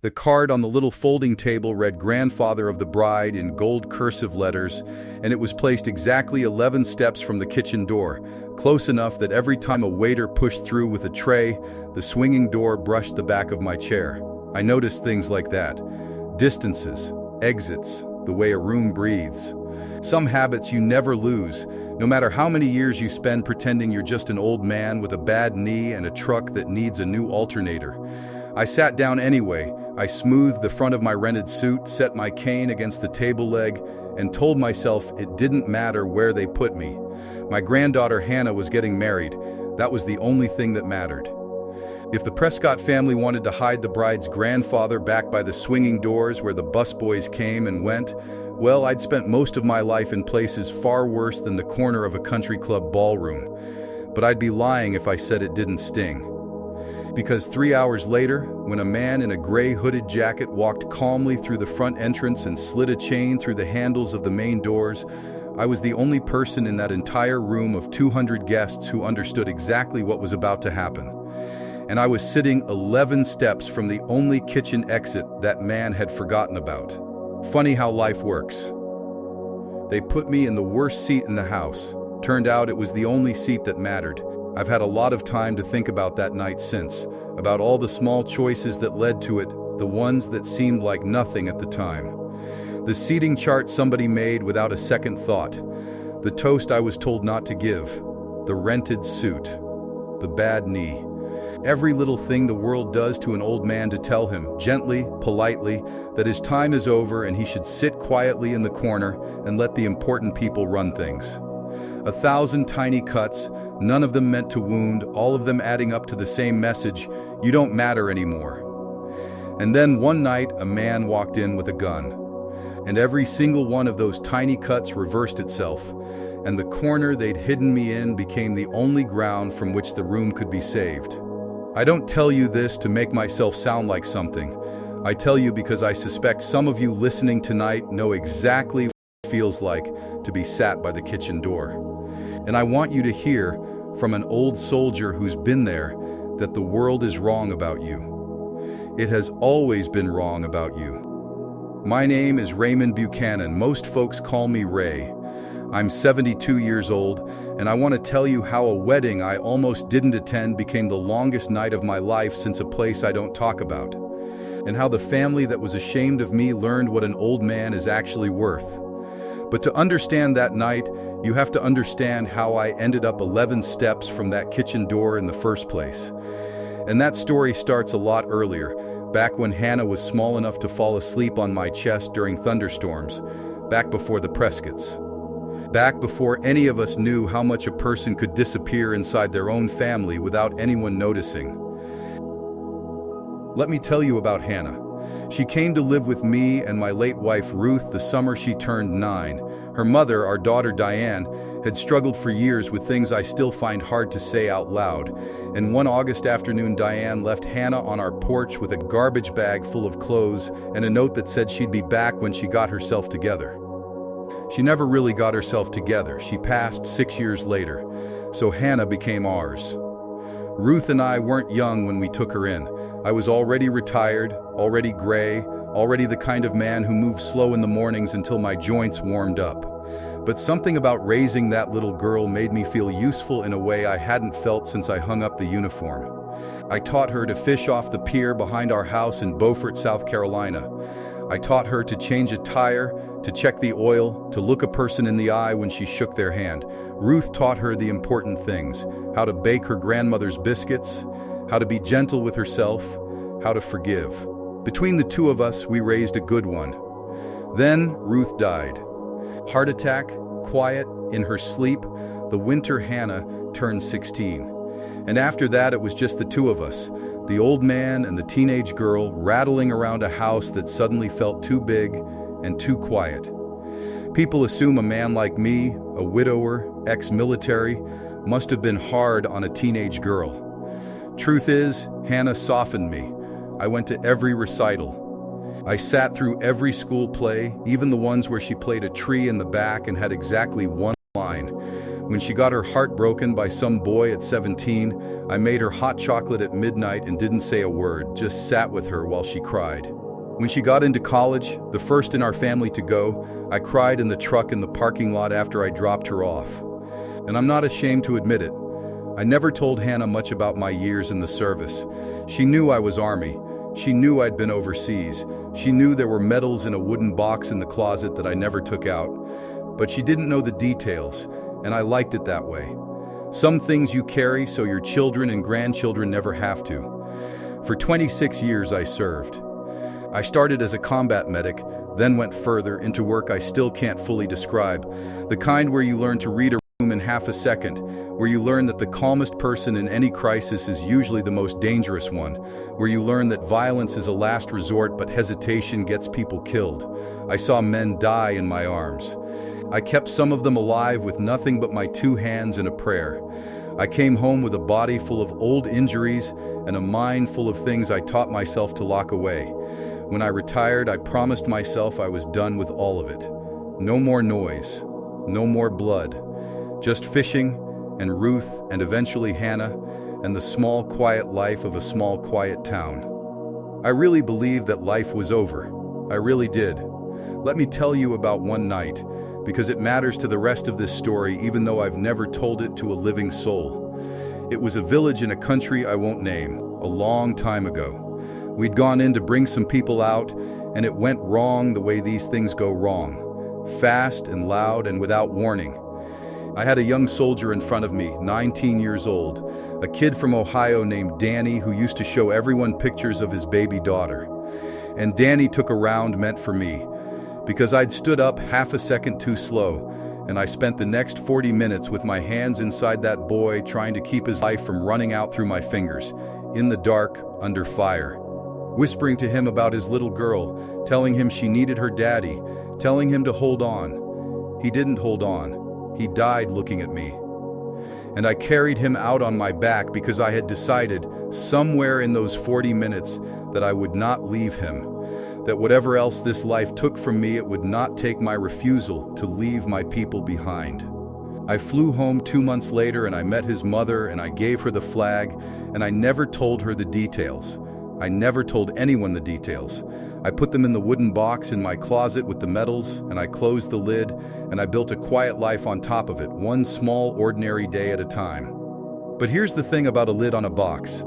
The card on the little folding table read "Grandfather of the Bride" in gold cursive letters, and it was placed exactly 11 steps from the kitchen door, close enough that every time a waiter pushed through with a tray, the swinging door brushed the back of my chair. I noticed things like that. Distances, exits, the way a room breathes. Some habits you never lose, no matter how many years you spend pretending you're just an old man with a bad knee and a truck that needs a new alternator. I sat down anyway. I smoothed the front of my rented suit, set my cane against the table leg, and told myself it didn't matter where they put me. My granddaughter Hannah was getting married. That was the only thing that mattered. If the Prescott family wanted to hide the bride's grandfather back by the swinging doors where the busboys came and went, well, I'd spent most of my life in places far worse than the corner of a country club ballroom. But I'd be lying if I said it didn't sting. Because 3 hours later, when a man in a gray hooded jacket walked calmly through the front entrance and slid a chain through the handles of the main doors, I was the only person in that entire room of 200 guests who understood exactly what was about to happen. And I was sitting 11 steps from the only kitchen exit that man had forgotten about. Funny how life works. They put me in the worst seat in the house. Turned out it was the only seat that mattered. I've had a lot of time to think about that night since, about all the small choices that led to it, the ones that seemed like nothing at the time. The seating chart somebody made without a second thought. The toast I was told not to give. The rented suit. The bad knee. Every little thing the world does to an old man to tell him, gently, politely, that his time is over and he should sit quietly in the corner and let the important people run things. 1,000 tiny cuts, none of them meant to wound, all of them adding up to the same message: you don't matter anymore. And then one night, a man walked in with a gun. And every single one of those tiny cuts reversed itself, and the corner they'd hidden me in became the only ground from which the room could be saved. I don't tell you this to make myself sound like something. I tell you because I suspect some of you listening tonight know exactly what it feels like to be sat by the kitchen door. And I want you to hear from an old soldier who's been there that the world is wrong about you. It has always been wrong about you. My name is Raymond Buchanan. Most folks call me Ray. I'm 72 years old, and I want to tell you how a wedding I almost didn't attend became the longest night of my life since a place I don't talk about, and how the family that was ashamed of me learned what an old man is actually worth. But to understand that night, you have to understand how I ended up 11 steps from that kitchen door in the first place. And that story starts a lot earlier, back when Hannah was small enough to fall asleep on my chest during thunderstorms, back before the Prescotts. Back before any of us knew how much a person could disappear inside their own family without anyone noticing. Let me tell you about Hannah. She came to live with me and my late wife Ruth the summer she turned 9. Her mother, our daughter Diane, had struggled for years with things I still find hard to say out loud. And one August afternoon, Diane left Hannah on our porch with a garbage bag full of clothes and a note that said she'd be back when she got herself together. She never really got herself together. She passed 6 years later, so Hannah became ours. Ruth and I weren't young when we took her in. I was already retired, already gray, already the kind of man who moved slow in the mornings until my joints warmed up. But something about raising that little girl made me feel useful in a way I hadn't felt since I hung up the uniform. I taught her to fish off the pier behind our house in Beaufort, South Carolina. I taught her to change a tire, to check the oil, to look a person in the eye when she shook their hand. Ruth taught her the important things: how to bake her grandmother's biscuits, how to be gentle with herself, how to forgive. Between the two of us, we raised a good one. Then Ruth died. Heart attack, quiet, in her sleep, the winter Hannah turned 16. And after that, it was just the two of us, the old man and the teenage girl, rattling around a house that suddenly felt too big and too quiet. People assume a man like me, a widower, ex-military, must have been hard on a teenage girl. Truth is, Hannah softened me. I went to every recital. I sat through every school play, even the ones where she played a tree in the back and had exactly one line. When she got her heart broken by some boy at 17, I made her hot chocolate at midnight and didn't say a word, just sat with her while she cried. When she got into college, the first in our family to go, I cried in the truck in the parking lot after I dropped her off. And I'm not ashamed to admit it. I never told Hannah much about my years in the service. She knew I was Army. She knew I'd been overseas. She knew there were medals in a wooden box in the closet that I never took out. But she didn't know the details, and I liked it that way. Some things you carry so your children and grandchildren never have to. For 26 years I served. I started as a combat medic, then went further into work I still can't fully describe. The kind where you learn to read a room in half a second, where you learn that the calmest person in any crisis is usually the most dangerous one, where you learn that violence is a last resort but hesitation gets people killed. I saw men die in my arms. I kept some of them alive with nothing but my 2 hands and a prayer. I came home with a body full of old injuries and a mind full of things I taught myself to lock away. When I retired, I promised myself I was done with all of it. No more noise, no more blood, just fishing and Ruth and eventually Hannah and the small quiet life of a small quiet town. I really believed that life was over. I really did. Let me tell you about one night, because it matters to the rest of this story even though I've never told it to a living soul. It was a village in a country I won't name, a long time ago. We'd gone in to bring some people out, and it went wrong the way these things go wrong. Fast and loud and without warning. I had a young soldier in front of me, 19 years old, a kid from Ohio named Danny who used to show everyone pictures of his baby daughter. And Danny took a round meant for me, because I'd stood up half a second too slow, and I spent the next 40 minutes with my hands inside that boy trying to keep his life from running out through my fingers, in the dark, under fire. Whispering to him about his little girl, telling him she needed her daddy, telling him to hold on. He didn't hold on. He died looking at me. And I carried him out on my back because I had decided, somewhere in those 40 minutes, that I would not leave him. That whatever else this life took from me, it would not take my refusal to leave my people behind. I flew home 2 months later and I met his mother and I gave her the flag, and I never told her the details. I never told anyone the details. I put them in the wooden box in my closet with the medals, and I closed the lid, and I built a quiet life on top of it, one small, ordinary day at a time. But here's the thing about a lid on a box.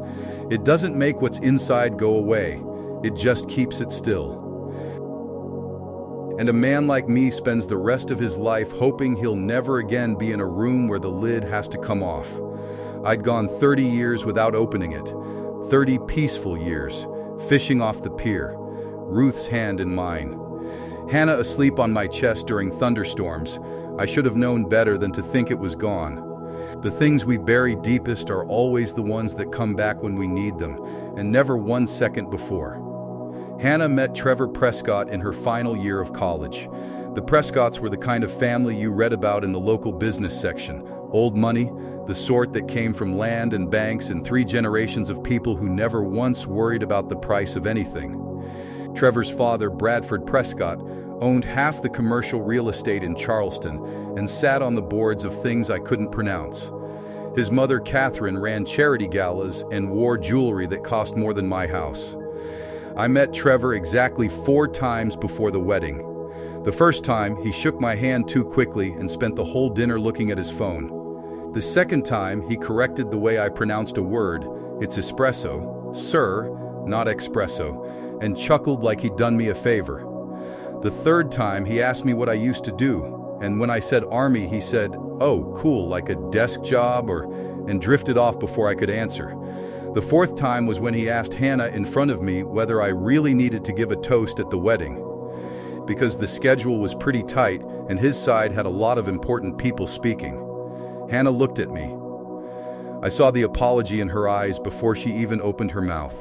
It doesn't make what's inside go away. It just keeps it still. And a man like me spends the rest of his life hoping he'll never again be in a room where the lid has to come off. I'd gone 30 years without opening it. 30 peaceful years, fishing off the pier, Ruth's hand in mine. Hannah asleep on my chest during thunderstorms. I should have known better than to think it was gone. The things we bury deepest are always the ones that come back when we need them, and never 1 second before. Hannah met Trevor Prescott in her final year of college. The Prescotts were the kind of family you read about in the local business section. Old money, the sort that came from land and banks and 3 generations of people who never once worried about the price of anything. Trevor's father, Bradford Prescott, owned half the commercial real estate in Charleston and sat on the boards of things I couldn't pronounce. His mother, Catherine, ran charity galas and wore jewelry that cost more than my house. I met Trevor exactly 4 times before the wedding. The first time, he shook my hand too quickly and spent the whole dinner looking at his phone. The second time, he corrected the way I pronounced a word, it's espresso, sir, not espresso, and chuckled like he'd done me a favor. The third time, he asked me what I used to do, and when I said Army, he said, oh, cool, like a desk job, and drifted off before I could answer. The fourth time was when he asked Hannah in front of me whether I really needed to give a toast at the wedding, because the schedule was pretty tight and his side had a lot of important people speaking. Hannah looked at me. I saw the apology in her eyes before she even opened her mouth.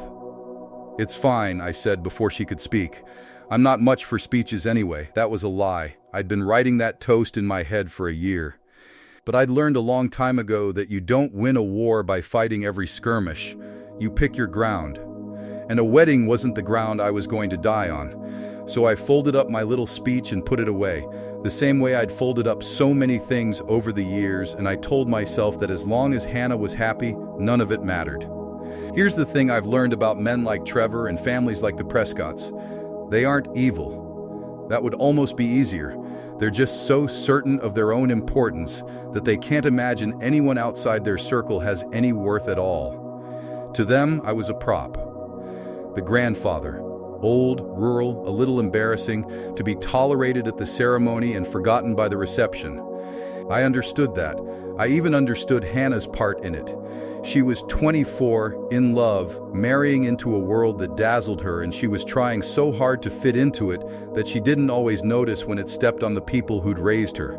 It's fine, I said before she could speak. I'm not much for speeches anyway. That was a lie. I'd been writing that toast in my head for a year. But I'd learned a long time ago that you don't win a war by fighting every skirmish. You pick your ground. And a wedding wasn't the ground I was going to die on. So I folded up my little speech and put it away. The same way I'd folded up so many things over the years, and I told myself that as long as Hannah was happy, none of it mattered. Here's the thing I've learned about men like Trevor and families like the Prescotts. They aren't evil. That would almost be easier. They're just so certain of their own importance that they can't imagine anyone outside their circle has any worth at all. To them, I was a prop. The grandfather. Old, rural, a little embarrassing, to be tolerated at the ceremony and forgotten by the reception. I understood that. I even understood Hannah's part in it. She was 24, in love, marrying into a world that dazzled her, and she was trying so hard to fit into it that she didn't always notice when it stepped on the people who'd raised her.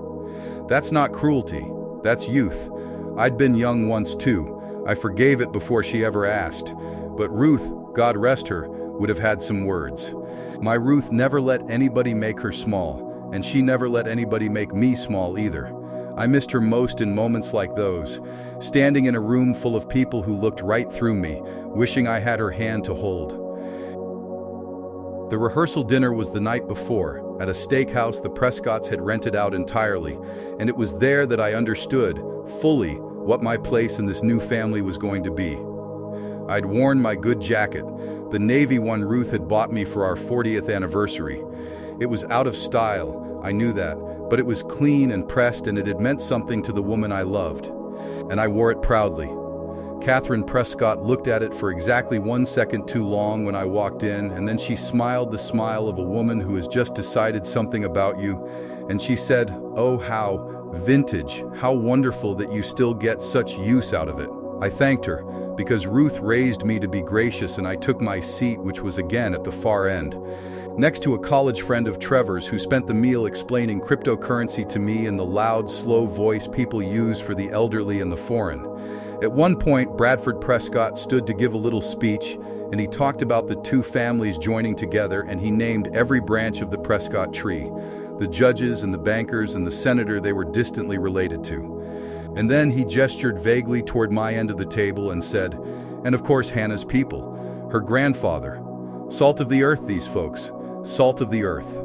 That's not cruelty. That's youth. I'd been young once too. I forgave it before she ever asked. But Ruth, God rest her, would have had some words. My Ruth never let anybody make her small, and she never let anybody make me small either. I missed her most in moments like those, standing in a room full of people who looked right through me, wishing I had her hand to hold. The rehearsal dinner was the night before, at a steakhouse the Prescotts had rented out entirely, and it was there that I understood, fully, what my place in this new family was going to be. I'd worn my good jacket, the navy one Ruth had bought me for our 40th anniversary. It was out of style, I knew that, but it was clean and pressed, and it had meant something to the woman I loved. And I wore it proudly. Catherine Prescott looked at it for exactly 1 second too long when I walked in, and then she smiled the smile of a woman who has just decided something about you, and she said, "Oh, how vintage, how wonderful that you still get such use out of it." I thanked her, because Ruth raised me to be gracious, and I took my seat, which was again at the far end, next to a college friend of Trevor's who spent the meal explaining cryptocurrency to me in the loud, slow voice people use for the elderly and the foreign. At one point, Bradford Prescott stood to give a little speech, and he talked about the two families joining together, and he named every branch of the Prescott tree, the judges and the bankers and the senator they were distantly related to. And then he gestured vaguely toward my end of the table and said, "And of course Hannah's people, her grandfather. Salt of the earth, these folks, salt of the earth."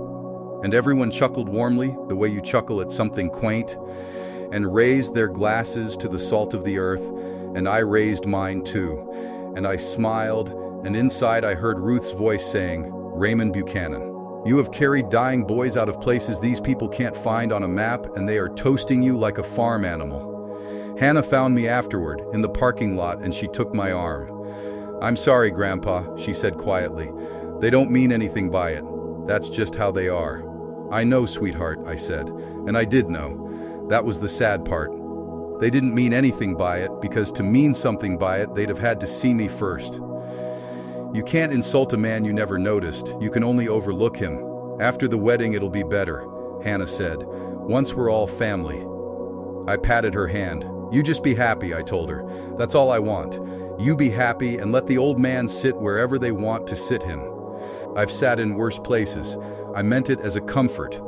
And everyone chuckled warmly, the way you chuckle at something quaint, and raised their glasses to the salt of the earth, and I raised mine too. And I smiled, and inside I heard Ruth's voice saying, "Raymond Buchanan, you have carried dying boys out of places these people can't find on a map, and they are toasting you like a farm animal." Hannah found me afterward, in the parking lot, and she took my arm. "I'm sorry, Grandpa," she said quietly. "They don't mean anything by it. That's just how they are." "I know, sweetheart," I said, and I did know. That was the sad part. They didn't mean anything by it, because to mean something by it, they'd have had to see me first. You can't insult a man you never noticed. You can only overlook him. After the wedding, it'll be better, Hannah said. Once we're all family. I patted her hand. "You just be happy," I told her. "That's all I want. You be happy and let the old man sit wherever they want to sit him. I've sat in worse places." I meant it as a comfort.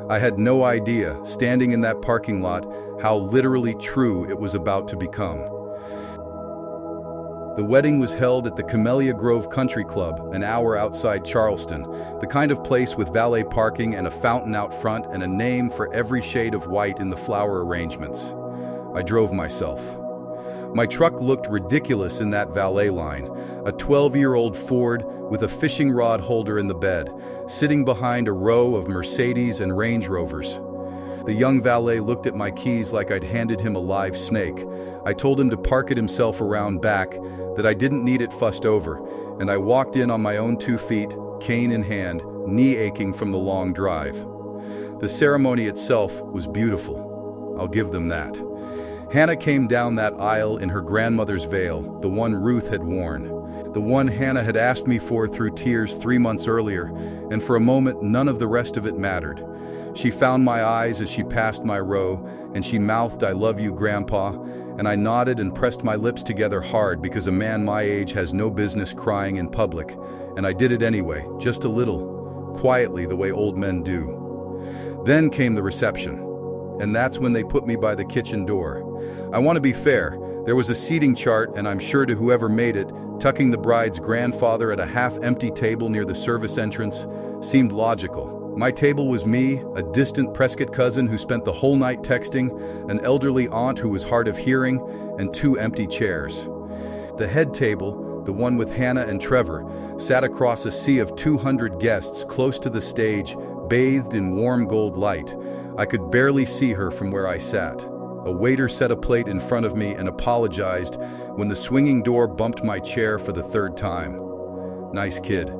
I had no idea, standing in that parking lot, how literally true it was about to become. The wedding was held at the Camellia Grove Country Club, an hour outside Charleston, the kind of place with valet parking and a fountain out front and a name for every shade of white in the flower arrangements. I drove myself. My truck looked ridiculous in that valet line, a 12-year-old Ford with a fishing rod holder in the bed, sitting behind a row of Mercedes and Range Rovers. The young valet looked at my keys like I'd handed him a live snake. I told him to park it himself around back, that I didn't need it fussed over, and I walked in on my own 2 feet, cane in hand, knee aching from the long drive. The ceremony itself was beautiful. I'll give them that. Hannah came down that aisle in her grandmother's veil, the one Ruth had worn, the one Hannah had asked me for through tears 3 months earlier, and for a moment none of the rest of it mattered. She found my eyes as she passed my row, and she mouthed, "I love you, Grandpa," and I nodded and pressed my lips together hard because a man my age has no business crying in public, and I did it anyway, just a little, quietly the way old men do. Then came the reception, and that's when they put me by the kitchen door. I want to be fair. There was a seating chart, and I'm sure to whoever made it, tucking the bride's grandfather at a half-empty table near the service entrance seemed logical. My table was me, a distant Prescott cousin who spent the whole night texting, an elderly aunt who was hard of hearing, and two empty chairs. The head table, the one with Hannah and Trevor, sat across a sea of 200 guests close to the stage, bathed in warm gold light. I could barely see her from where I sat. A waiter set a plate in front of me and apologized when the swinging door bumped my chair for the third time. Nice kid.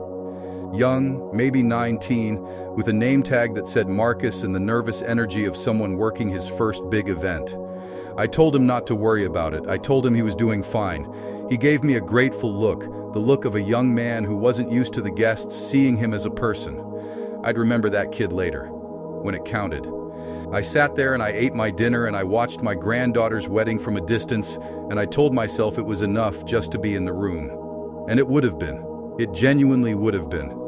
Young, maybe 19, with a name tag that said Marcus and the nervous energy of someone working his first big event. I told him not to worry about it. I told him he was doing fine. He gave me a grateful look, the look of a young man who wasn't used to the guests seeing him as a person. I'd remember that kid later, when it counted. I sat there and I ate my dinner and I watched my granddaughter's wedding from a distance, and I told myself it was enough just to be in the room. And it would have been. It genuinely would have been.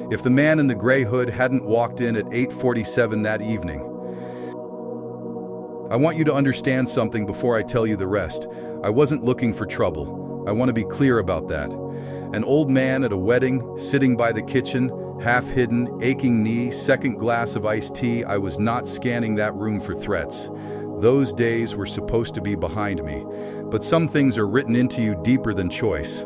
If the man in the gray hood hadn't walked in at 8:47 that evening. I want you to understand something before I tell you the rest. I wasn't looking for trouble. I want to be clear about that. An old man at a wedding, sitting by the kitchen, half-hidden, aching knee, second glass of iced tea. I was not scanning that room for threats. Those days were supposed to be behind me. But some things are written into you deeper than choice.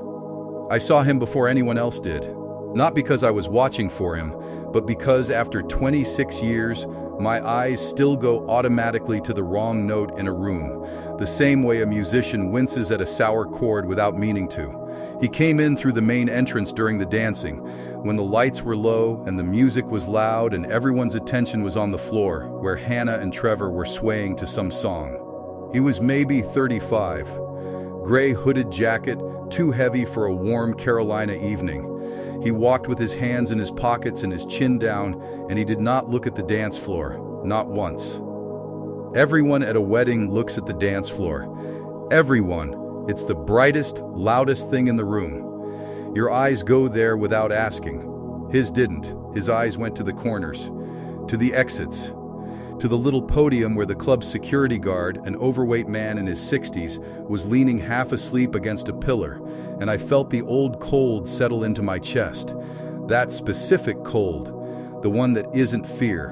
I saw him before anyone else did. Not because I was watching for him, but because after 26 years, my eyes still go automatically to the wrong note in a room, the same way a musician winces at a sour chord without meaning to. He came in through the main entrance during the dancing, when the lights were low and the music was loud and everyone's attention was on the floor, where Hannah and Trevor were swaying to some song. He was maybe 35. Gray hooded jacket, too heavy for a warm Carolina evening. He walked with his hands in his pockets and his chin down, and he did not look at the dance floor, not once. Everyone at a wedding looks at the dance floor. Everyone. It's the brightest, loudest thing in the room. Your eyes go there without asking. His didn't. His eyes went to the corners, to the exits, to the little podium where the club's security guard, an overweight man in his 60s, was leaning half asleep against a pillar, and I felt the old cold settle into my chest. That specific cold, the one that isn't fear,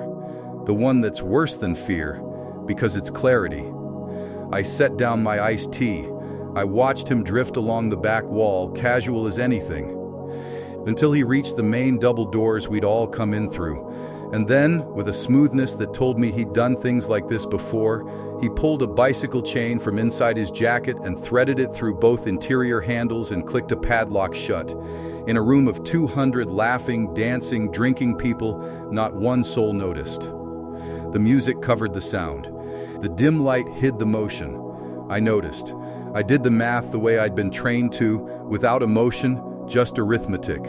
the one that's worse than fear, because it's clarity. I set down my iced tea. I watched him drift along the back wall, casual as anything, until he reached the main double doors we'd all come in through. And then, with a smoothness that told me he'd done things like this before, he pulled a bicycle chain from inside his jacket and threaded it through both interior handles and clicked a padlock shut. In a room of 200 laughing, dancing, drinking people, not one soul noticed. The music covered the sound. The dim light hid the motion. I noticed. I did the math the way I'd been trained to, without emotion, just arithmetic.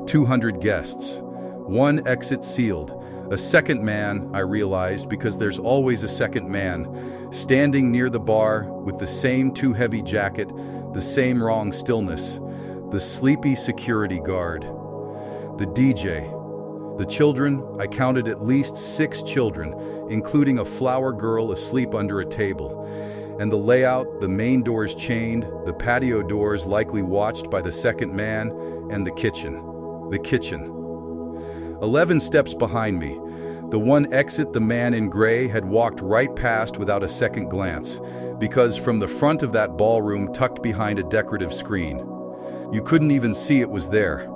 200 guests. One exit sealed. A second man, I realized, because there's always a second man, standing near the bar with the same too heavy jacket, the same wrong stillness, the sleepy security guard. The DJ. The children, I counted at least 6 children, including a flower girl asleep under a table. And the layout, the main doors chained, the patio doors likely watched by the second man, and the kitchen. The kitchen. 11 steps behind me. The one exit the man in gray had walked right past without a second glance, because from the front of that ballroom tucked behind a decorative screen, you couldn't even see it was there.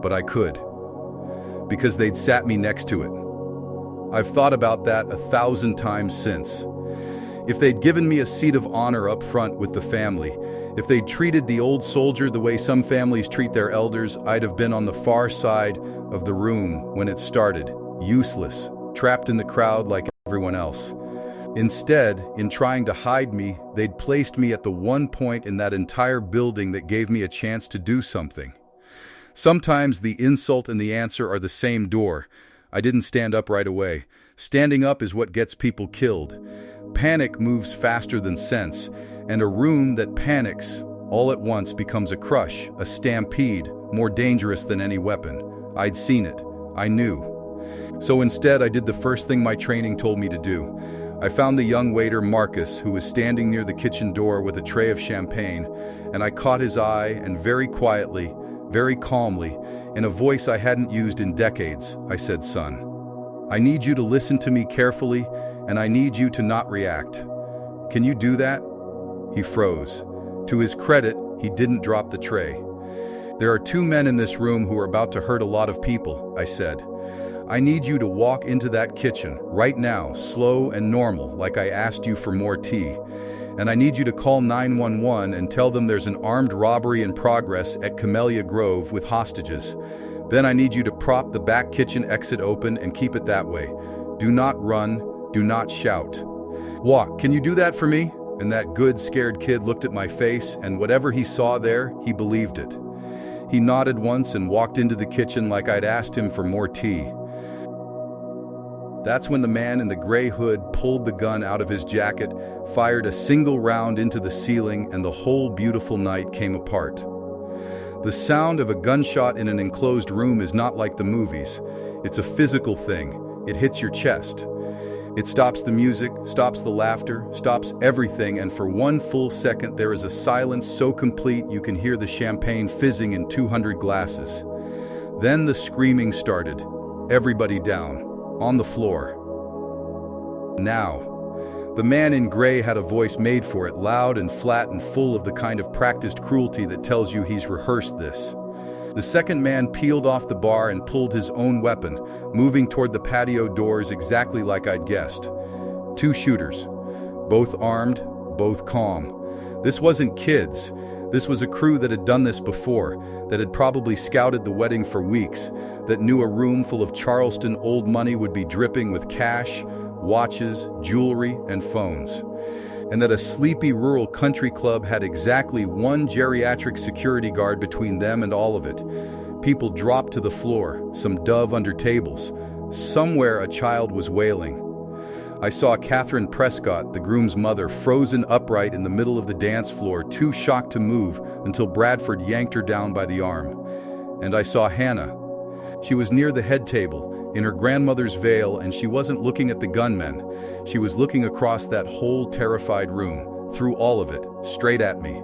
But I could. Because they'd sat me next to it. I've thought about that 1,000 times since. If they'd given me a seat of honor up front with the family, if they'd treated the old soldier the way some families treat their elders, I'd have been on the far side of the room when it started, useless, trapped in the crowd like everyone else. Instead, in trying to hide me, they'd placed me at the one point in that entire building that gave me a chance to do something. Sometimes the insult and the answer are the same door. I didn't stand up right away. Standing up is what gets people killed. Panic moves faster than sense, and a room that panics all at once becomes a crush, a stampede, more dangerous than any weapon. I'd seen it. I knew. So instead, I did the first thing my training told me to do. I found the young waiter, Marcus, who was standing near the kitchen door with a tray of champagne, and I caught his eye and very quietly, very calmly, In a voice I hadn't used in decades, I said, "Son, I need you to listen to me carefully, and I need you to not react. Can you do that?" He froze. To his credit, he didn't drop the tray. "There are two men in this room who are about to hurt a lot of people," I said. "I need you to walk into that kitchen, right now, slow and normal, like I asked you for more tea. And I need you to call 911 and tell them there's an armed robbery in progress at Camellia Grove with hostages. Then I need you to prop the back kitchen exit open and keep it that way. Do not run, do not shout. Walk, can you do that for me?" And that good, scared kid looked at my face, and whatever he saw there, he believed it. He nodded once and walked into the kitchen like I'd asked him for more tea. That's when the man in the gray hood pulled the gun out of his jacket, fired a single round into the ceiling, and the whole beautiful night came apart. The sound of a gunshot in an enclosed room is not like the movies. It's a physical thing. It hits your chest. It stops the music, stops the laughter, stops everything, and for one full second there is a silence so complete you can hear the champagne fizzing in 200 glasses. Then the screaming started. Everybody down, on the floor. Now. The man in gray had a voice made for it, loud and flat and full of the kind of practiced cruelty that tells you he's rehearsed this. The second man peeled off the bar and pulled his own weapon, moving toward the patio doors exactly like I'd guessed. Two shooters. Both armed, both calm. This wasn't kids. This was a crew that had done this before, that had probably scouted the wedding for weeks, that knew a room full of Charleston old money would be dripping with cash, watches, jewelry, and phones. And that a sleepy rural country club had exactly one geriatric security guard between them and all of it. People dropped to the floor, some dove under tables. Somewhere a child was wailing. I saw Catherine Prescott, the groom's mother, frozen upright in the middle of the dance floor, too shocked to move until Bradford yanked her down by the arm. And I saw Hannah. She was near the head table, in her grandmother's veil, and she wasn't looking at the gunmen. She was looking across that whole terrified room, through all of it, straight at me.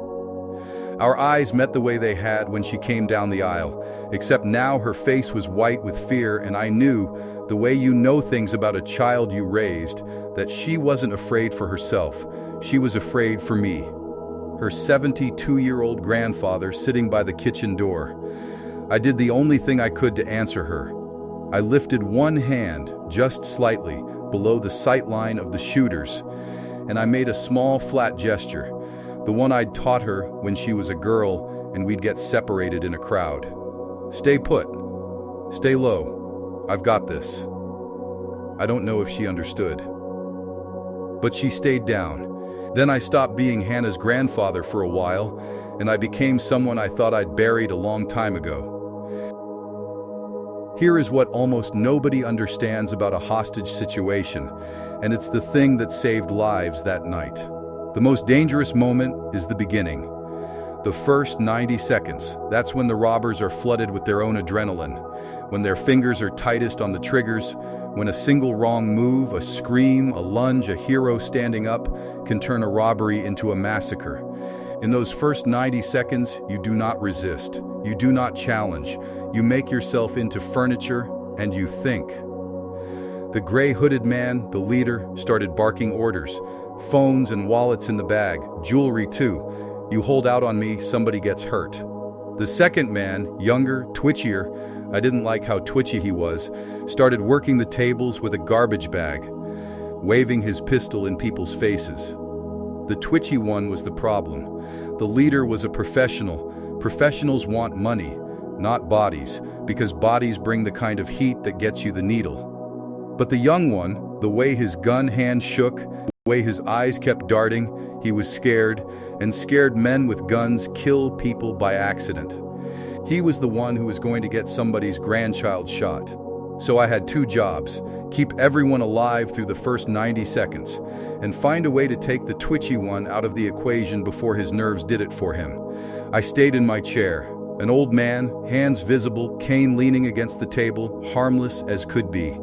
Our eyes met the way they had when she came down the aisle, except now her face was white with fear, and I knew, the way you know things about a child you raised, that she wasn't afraid for herself. She was afraid for me. Her 72-year-old grandfather sitting by the kitchen door. I did the only thing I could to answer her. I lifted one hand, just slightly, below the sight line of the shooters, and I made a small, flat gesture, the one I'd taught her when she was a girl and we'd get separated in a crowd. "Stay put. Stay low. I've got this." I don't know if she understood. But she stayed down. Then I stopped being Hannah's grandfather for a while, and I became someone I thought I'd buried a long time ago. Here is what almost nobody understands about a hostage situation, and it's the thing that saved lives that night. The most dangerous moment is the beginning. The first 90 seconds, that's when the robbers are flooded with their own adrenaline, when their fingers are tightest on the triggers, when a single wrong move, a scream, a lunge, a hero standing up can turn a robbery into a massacre. In those first 90 seconds, you do not resist. You do not challenge. You make yourself into furniture, and you think. The gray-hooded man, the leader, started barking orders. Phones and wallets in the bag, jewelry too. You hold out on me, somebody gets hurt. The second man, younger, twitchier, I didn't like how twitchy he was, started working the tables with a garbage bag, waving his pistol in people's faces. The twitchy one was the problem. The leader was a professional. Professionals want money, not bodies, because bodies bring the kind of heat that gets you the needle. But the young one, the way his gun hand shook, the way his eyes kept darting, he was scared, and scared men with guns kill people by accident. He was the one who was going to get somebody's grandchild shot. So I had two jobs: keep everyone alive through the first 90 seconds, and find a way to take the twitchy one out of the equation before his nerves did it for him. I stayed in my chair, an old man, hands visible, cane leaning against the table, harmless as could be.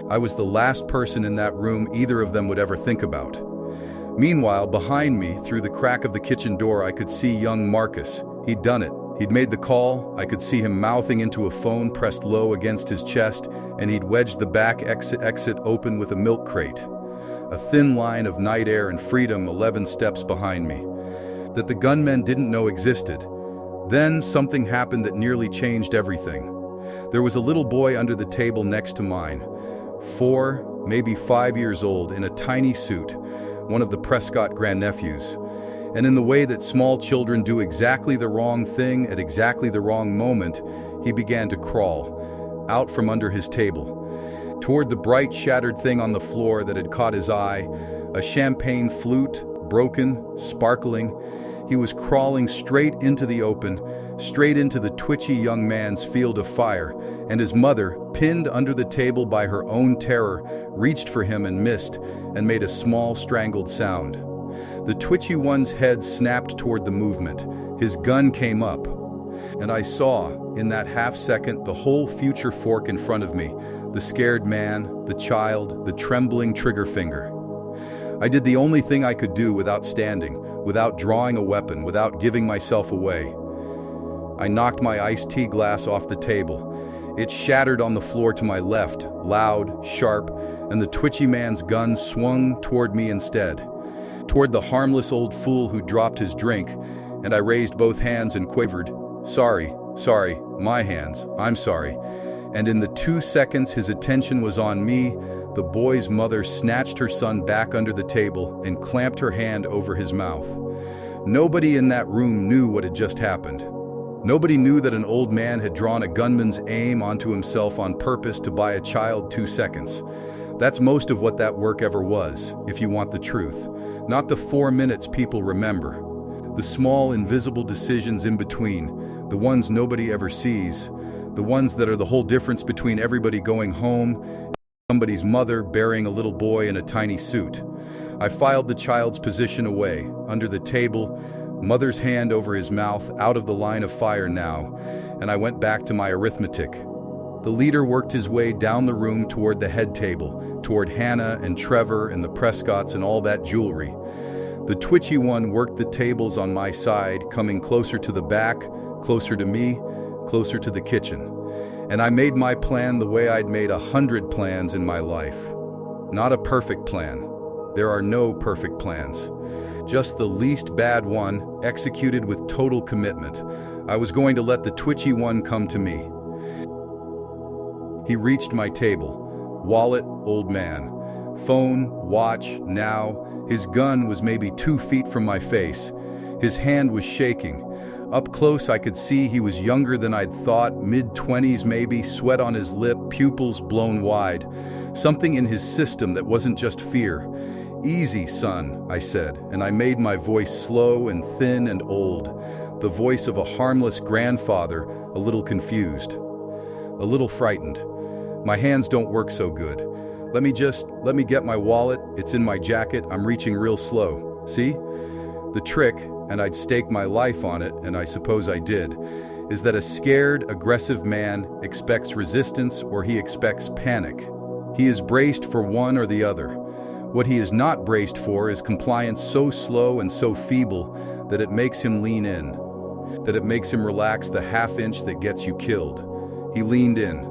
I was the last person in that room either of them would ever think about. Meanwhile, behind me, through the crack of the kitchen door, I could see young Marcus. He'd done it. He'd made the call. I could see him mouthing into a phone pressed low against his chest, and he'd wedged the back exit open with a milk crate. A thin line of night air and freedom 11 steps behind me, that the gunmen didn't know existed. Then something happened that nearly changed everything. There was a little boy under the table next to mine, 4, maybe 5 years old, in a tiny suit, one of the Prescott grandnephews. And in the way that small children do exactly the wrong thing at exactly the wrong moment, he began to crawl out from under his table, toward the bright shattered thing on the floor that had caught his eye, a champagne flute, broken, sparkling. He was crawling straight into the open, straight into the twitchy young man's field of fire, and his mother, pinned under the table by her own terror, reached for him and missed, and made a small strangled sound. The twitchy one's head snapped toward the movement. His gun came up, and I saw, in that half-second, the whole future fork in front of me, the scared man, the child, the trembling trigger finger. I did the only thing I could do without standing, without drawing a weapon, without giving myself away. I knocked my iced tea glass off the table. It shattered on the floor to my left, loud, sharp, and the twitchy man's gun swung toward me instead, toward the harmless old fool who dropped his drink, and I raised both hands and quavered, "Sorry, my hands, I'm sorry." And in the 2 seconds his attention was on me, the boy's mother snatched her son back under the table and clamped her hand over his mouth. Nobody in that room knew what had just happened. Nobody knew that an old man had drawn a gunman's aim onto himself on purpose to buy a child 2 seconds. That's most of what that work ever was, if you want the truth. Not the 4 minutes people remember. The small, invisible decisions in between, the ones nobody ever sees, the ones that are the whole difference between everybody going home and somebody's mother burying a little boy in a tiny suit. I filed the child's position away, under the table, mother's hand over his mouth, out of the line of fire now, and I went back to my arithmetic. The leader worked his way down the room toward the head table, toward Hannah and Trevor and the Prescotts and all that jewelry. The twitchy one worked the tables on my side, coming closer to the back, closer to me, closer to the kitchen. And I made my plan the way I'd made 100 plans in my life. Not a perfect plan. There are no perfect plans. Just the least bad one, executed with total commitment. I was going to let the twitchy one come to me. He reached my table. Wallet, old man. Phone, watch, now. His gun was maybe 2 feet from my face. His hand was shaking. Up close I could see he was younger than I'd thought, mid-20s maybe, sweat on his lip, pupils blown wide. Something in his system that wasn't just fear. "Easy, son," I said, and I made my voice slow and thin and old. The voice of a harmless grandfather, a little confused, a little frightened. "My hands don't work so good. Let me get my wallet. It's in my jacket. I'm reaching real slow. See? The trick, and I'd stake my life on it, and I suppose I did, is that a scared, aggressive man expects resistance or he expects panic. He is braced for one or the other. What he is not braced for is compliance so slow and so feeble that it makes him lean in, that it makes him relax the half-inch that gets you killed." He leaned in.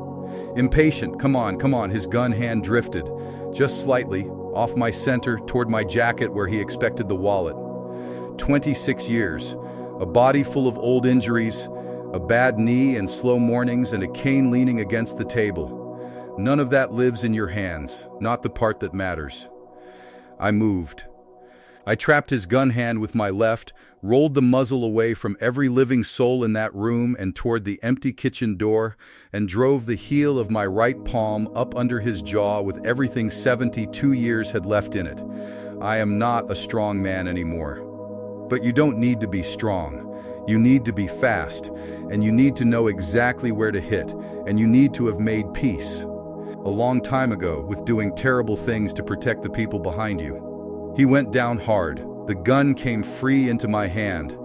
Impatient, come on, his gun hand drifted, just slightly, off my center, toward my jacket where he expected the wallet. 26 years, a body full of old injuries, a bad knee and slow mornings, and a cane leaning against the table. None of that lives in your hands, not the part that matters. I moved. I trapped his gun hand with my left, rolled the muzzle away from every living soul in that room and toward the empty kitchen door, and drove the heel of my right palm up under his jaw with everything 72 years had left in it. I am not a strong man anymore. But you don't need to be strong. You need to be fast, and you need to know exactly where to hit, and you need to have made peace a long time ago with doing terrible things to protect the people behind you. He went down hard. The gun came free into my hand.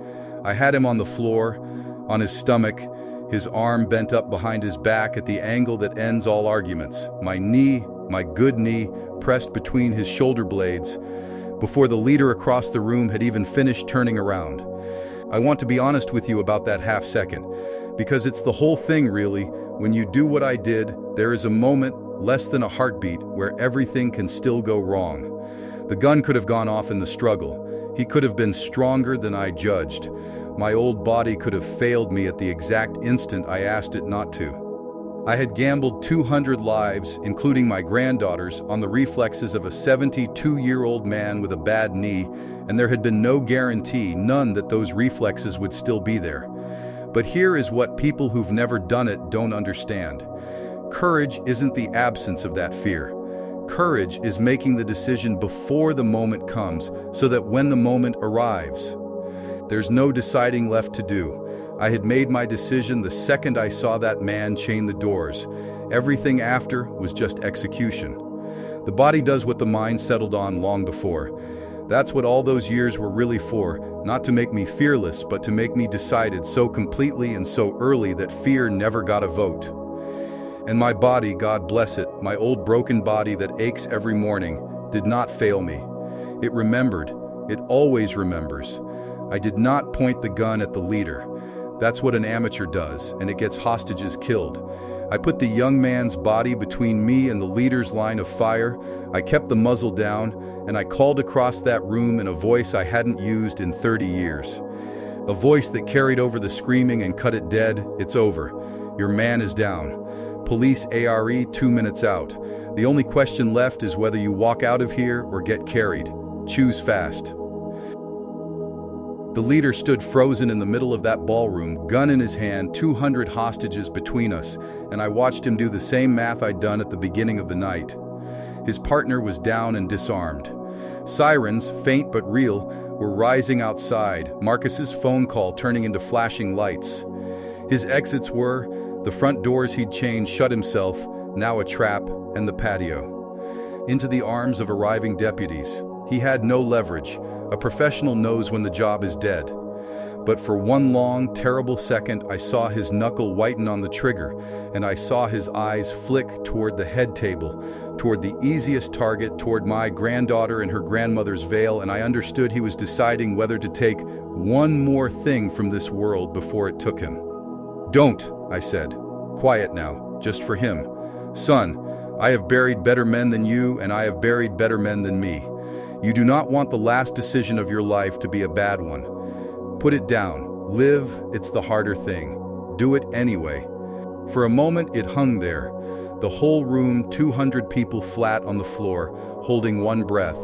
I had him on the floor, on his stomach, his arm bent up behind his back at the angle that ends all arguments. My knee, my good knee, pressed between his shoulder blades, before the leader across the room had even finished turning around. I want to be honest with you about that half second, because it's the whole thing really. When you do what I did, there is a moment, less than a heartbeat, where everything can still go wrong. The gun could have gone off in the struggle. He could have been stronger than I judged. My old body could have failed me at the exact instant I asked it not to. I had gambled 200 lives, including my granddaughter's, on the reflexes of a 72-year-old man with a bad knee, and there had been no guarantee, none, that those reflexes would still be there. But here is what people who've never done it don't understand. Courage isn't the absence of that fear. Courage is making the decision before the moment comes, so that when the moment arrives, there's no deciding left to do. I had made my decision the second I saw that man chain the doors. Everything after was just execution. The body does what the mind settled on long before. That's what all those years were really for, not to make me fearless, but to make me decided so completely and so early that fear never got a vote. And my body, God bless it, my old broken body that aches every morning, did not fail me. It remembered. It always remembers. I did not point the gun at the leader. That's what an amateur does, and it gets hostages killed. I put the young man's body between me and the leader's line of fire. I kept the muzzle down, and I called across that room in a voice I hadn't used in 30 years. A voice that carried over the screaming and cut it dead. It's over. Your man is down. Police ARE 2 minutes out. The only question left is whether you walk out of here or get carried. Choose fast. The leader stood frozen in the middle of that ballroom, gun in his hand, 200 hostages between us, and I watched him do the same math I'd done at the beginning of the night. His partner was down and disarmed. Sirens, faint but real, were rising outside, Marcus's phone call turning into flashing lights. His exits were the front doors he'd chained shut himself, now a trap, and the patio. Into the arms of arriving deputies. He had no leverage. A professional knows when the job is dead. But for one long, terrible second, I saw his knuckle whiten on the trigger, and I saw his eyes flick toward the head table, toward the easiest target, toward my granddaughter and her grandmother's veil, and I understood he was deciding whether to take one more thing from this world before it took him. "Don't," I said. "Quiet now, just for him. Son, I have buried better men than you, and I have buried better men than me. You do not want the last decision of your life to be a bad one. Put it down. Live, it's the harder thing. Do it anyway." For a moment it hung there. The whole room, 200 people flat on the floor, holding one breath.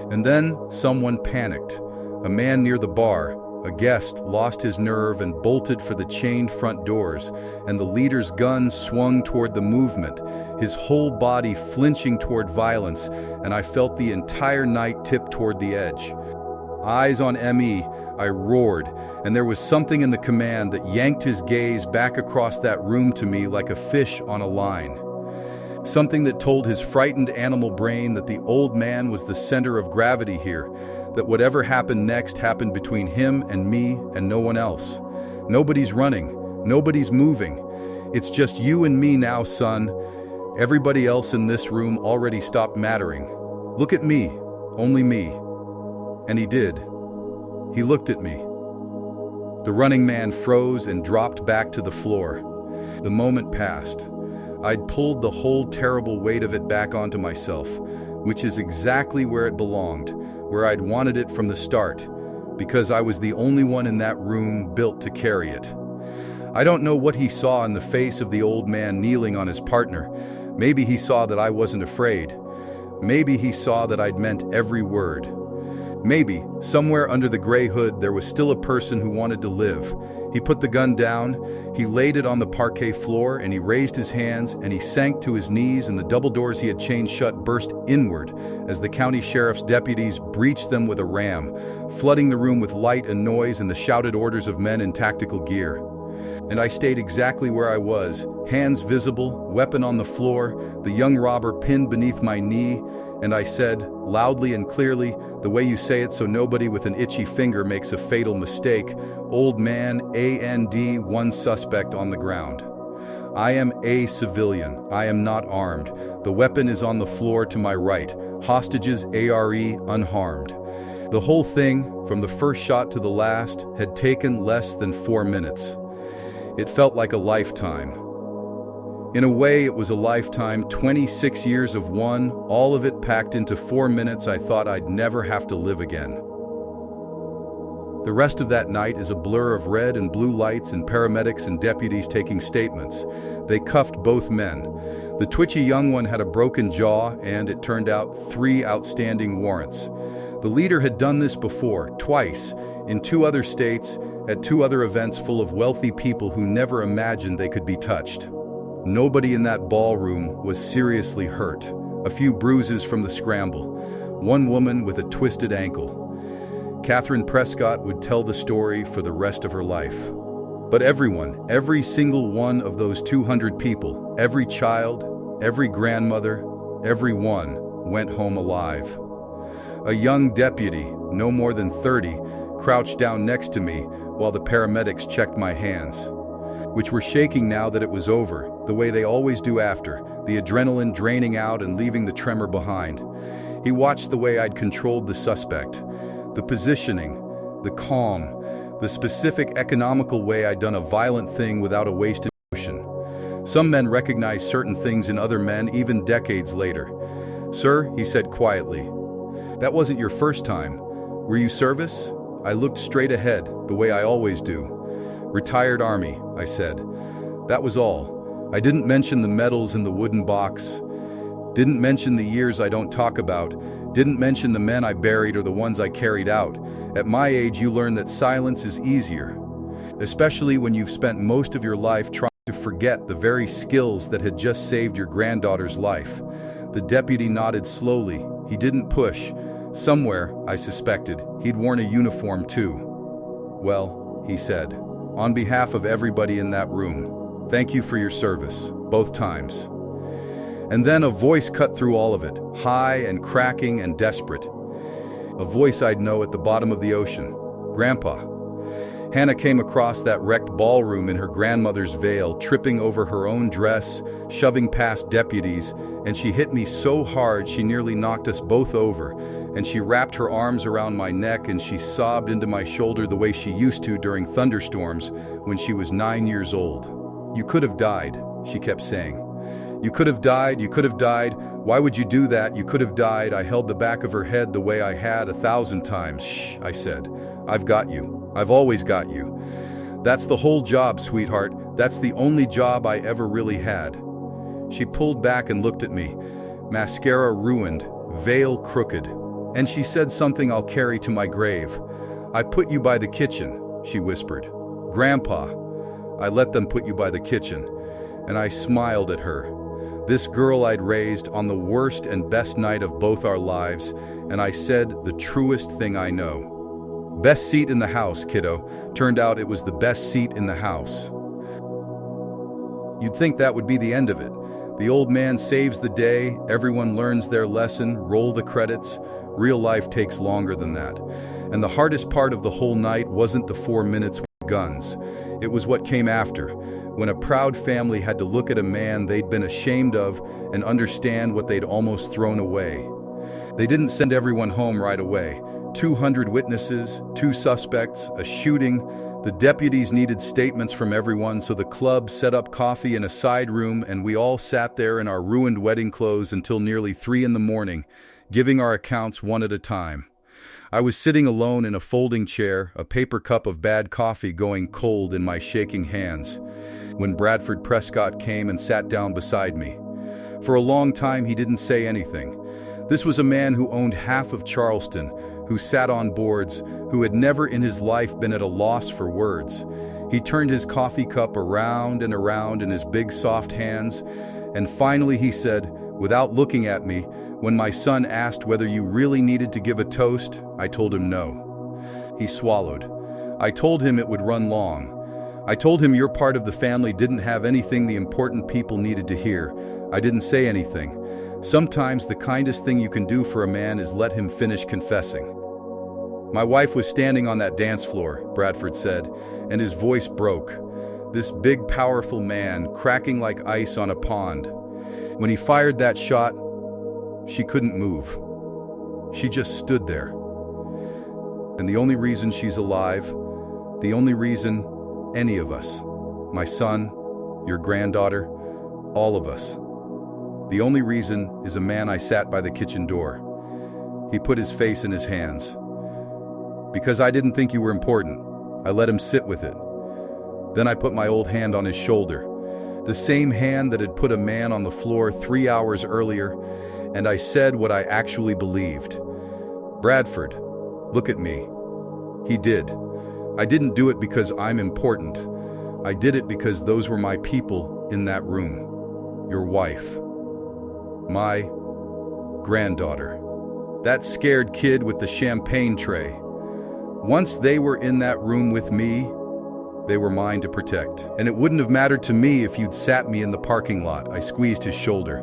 And then someone panicked. A man near the bar, a guest, lost his nerve and bolted for the chained front doors, and the leader's gun swung toward the movement, his whole body flinching toward violence, and I felt the entire night tip toward the edge. Eyes on ME, I roared, and there was something in the command that yanked his gaze back across that room to me like a fish on a line. Something that told his frightened animal brain that the old man was the center of gravity here, that whatever happened next happened between him and me and no one else. Nobody's running, nobody's moving. It's just you and me now, son. Everybody else in this room already stopped mattering. Look at me, only me. And he did. He looked at me. The running man froze and dropped back to the floor. The moment passed. I'd pulled the whole terrible weight of it back onto myself, which is exactly where it belonged, where I'd wanted it from the start, because I was the only one in that room built to carry it. I don't know what he saw in the face of the old man kneeling on his partner. Maybe he saw that I wasn't afraid. Maybe he saw that I'd meant every word. Maybe, somewhere under the gray hood, there was still a person who wanted to live. He put the gun down, he laid it on the parquet floor, and he raised his hands, and he sank to his knees, and the double doors he had chained shut burst inward as the county sheriff's deputies breached them with a ram, flooding the room with light and noise and the shouted orders of men in tactical gear. And I stayed exactly where I was, hands visible, weapon on the floor, the young robber pinned beneath my knee, and I said, loudly and clearly, the way you say it so nobody with an itchy finger makes a fatal mistake, "Old man, AND, one suspect on the ground. I am a civilian. I am not armed. The weapon is on the floor to my right. Hostages ARE unharmed." The whole thing, from the first shot to the last, had taken less than 4 minutes. It felt like a lifetime. In a way, it was a lifetime, 26 years of one, all of it packed into 4 minutes I thought I'd never have to live again. The rest of that night is a blur of red and blue lights and paramedics and deputies taking statements. They cuffed both men. The twitchy young one had a broken jaw and, it turned out, 3 outstanding warrants. The leader had done this before, twice, in 2 other states, at 2 other events full of wealthy people who never imagined they could be touched. Nobody in that ballroom was seriously hurt. A few bruises from the scramble. One woman with a twisted ankle. Catherine Prescott would tell the story for the rest of her life. But everyone, every single one of those 200 people, every child, every grandmother, every one, went home alive. A young deputy, no more than 30, crouched down next to me while the paramedics checked my hands, which were shaking now that it was over, the way they always do after, the adrenaline draining out and leaving the tremor behind. He watched the way I'd controlled the suspect, the positioning, the calm, the specific economical way I'd done a violent thing without a wasted emotion. Some men recognize certain things in other men even decades later. "Sir," he said quietly, "that wasn't your first time. Were you service?" I looked straight ahead, the way I always do. "Retired Army," I said. That was all. I didn't mention the medals in the wooden box. Didn't mention the years I don't talk about. Didn't mention the men I buried or the ones I carried out. At my age, you learn that silence is easier, especially when you've spent most of your life trying to forget the very skills that had just saved your granddaughter's life. The deputy nodded slowly. He didn't push. Somewhere, I suspected, he'd worn a uniform too. "Well," he said, "on behalf of everybody in that room, thank you for your service, both times." And then a voice cut through all of it, high and cracking and desperate. A voice I'd know at the bottom of the ocean. "Grandpa." Hannah came across that wrecked ballroom in her grandmother's veil, tripping over her own dress, shoving past deputies, and she hit me so hard she nearly knocked us both over, and she wrapped her arms around my neck and she sobbed into my shoulder the way she used to during thunderstorms when she was 9 years old. "You could have died," she kept saying. "You could have died, you could have died. Why would you do that? You could have died." I held the back of her head the way I had 1,000 times. "Shh," I said. "I've got you. I've always got you. That's the whole job, sweetheart. That's the only job I ever really had." She pulled back and looked at me, mascara ruined, veil crooked. And she said something I'll carry to my grave. "I put you by the kitchen," she whispered. "Grandpa, I let them put you by the kitchen." And I smiled at her. This girl I'd raised on the worst and best night of both our lives, and I said the truest thing I know. "Best seat in the house, kiddo." Turned out it was the best seat in the house. You'd think that would be the end of it. The old man saves the day, everyone learns their lesson, roll the credits. Real life takes longer than that. And the hardest part of the whole night wasn't the 4 minutes with guns. It was what came after, when a proud family had to look at a man they'd been ashamed of and understand what they'd almost thrown away. They didn't send everyone home right away. 200 witnesses, 2 suspects, a shooting. The deputies needed statements from everyone, so the club set up coffee in a side room and we all sat there in our ruined wedding clothes until nearly 3 in the morning, giving our accounts one at a time. I was sitting alone in a folding chair, a paper cup of bad coffee going cold in my shaking hands, when Bradford Prescott came and sat down beside me. For a long time he didn't say anything. This was a man who owned half of Charleston, who sat on boards, who had never in his life been at a loss for words. He turned his coffee cup around and around in his big soft hands, and finally he said, without looking at me, "When my son asked whether you really needed to give a toast, I told him no." He swallowed. I told him it would run long. I told him your part of the family didn't have anything the important people needed to hear. I didn't say anything. Sometimes the kindest thing you can do for a man is let him finish confessing. "My wife was standing on that dance floor," Bradford said, and his voice broke. This big, powerful man, cracking like ice on a pond. When he fired that shot, she couldn't move. She just stood there. And the only reason she's alive, the only reason any of us, my son, your granddaughter, all of us, the only reason is a man I sat by the kitchen door. He put his face in his hands. Because I didn't think you were important, I let him sit with it. Then I put my old hand on his shoulder, the same hand that had put a man on the floor 3 hours earlier, and I said what I actually believed. Bradford, look at me. He did. I didn't do it because I'm important. I did it because those were my people in that room. Your wife. My granddaughter. That scared kid with the champagne tray. Once they were in that room with me, they were mine to protect. And it wouldn't have mattered to me if you'd sat me in the parking lot. I squeezed his shoulder.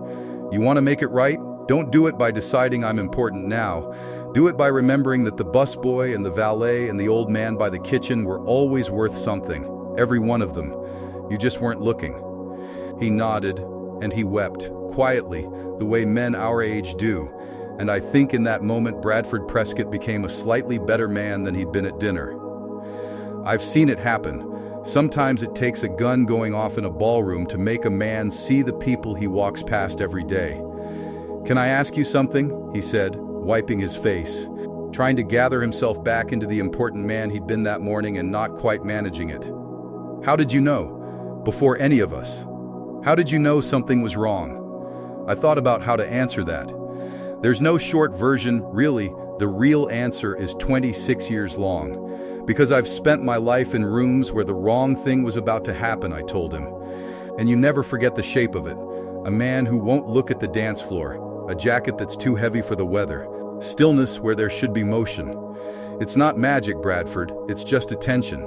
You want to make it right? Don't do it by deciding I'm important now. Do it by remembering that the busboy and the valet and the old man by the kitchen were always worth something. Every one of them. You just weren't looking. He nodded, and he wept, quietly, the way men our age do. And I think in that moment Bradford Prescott became a slightly better man than he'd been at dinner. I've seen it happen. Sometimes it takes a gun going off in a ballroom to make a man see the people he walks past every day. Can I ask you something? He said, wiping his face, trying to gather himself back into the important man he'd been that morning and not quite managing it. How did you know? Before any of us. How did you know something was wrong? I thought about how to answer that. There's no short version, really. The real answer is 26 years long. Because I've spent my life in rooms where the wrong thing was about to happen, I told him. And you never forget the shape of it. A man who won't look at the dance floor. A jacket that's too heavy for the weather. Stillness where there should be motion. It's not magic, Bradford. It's just attention.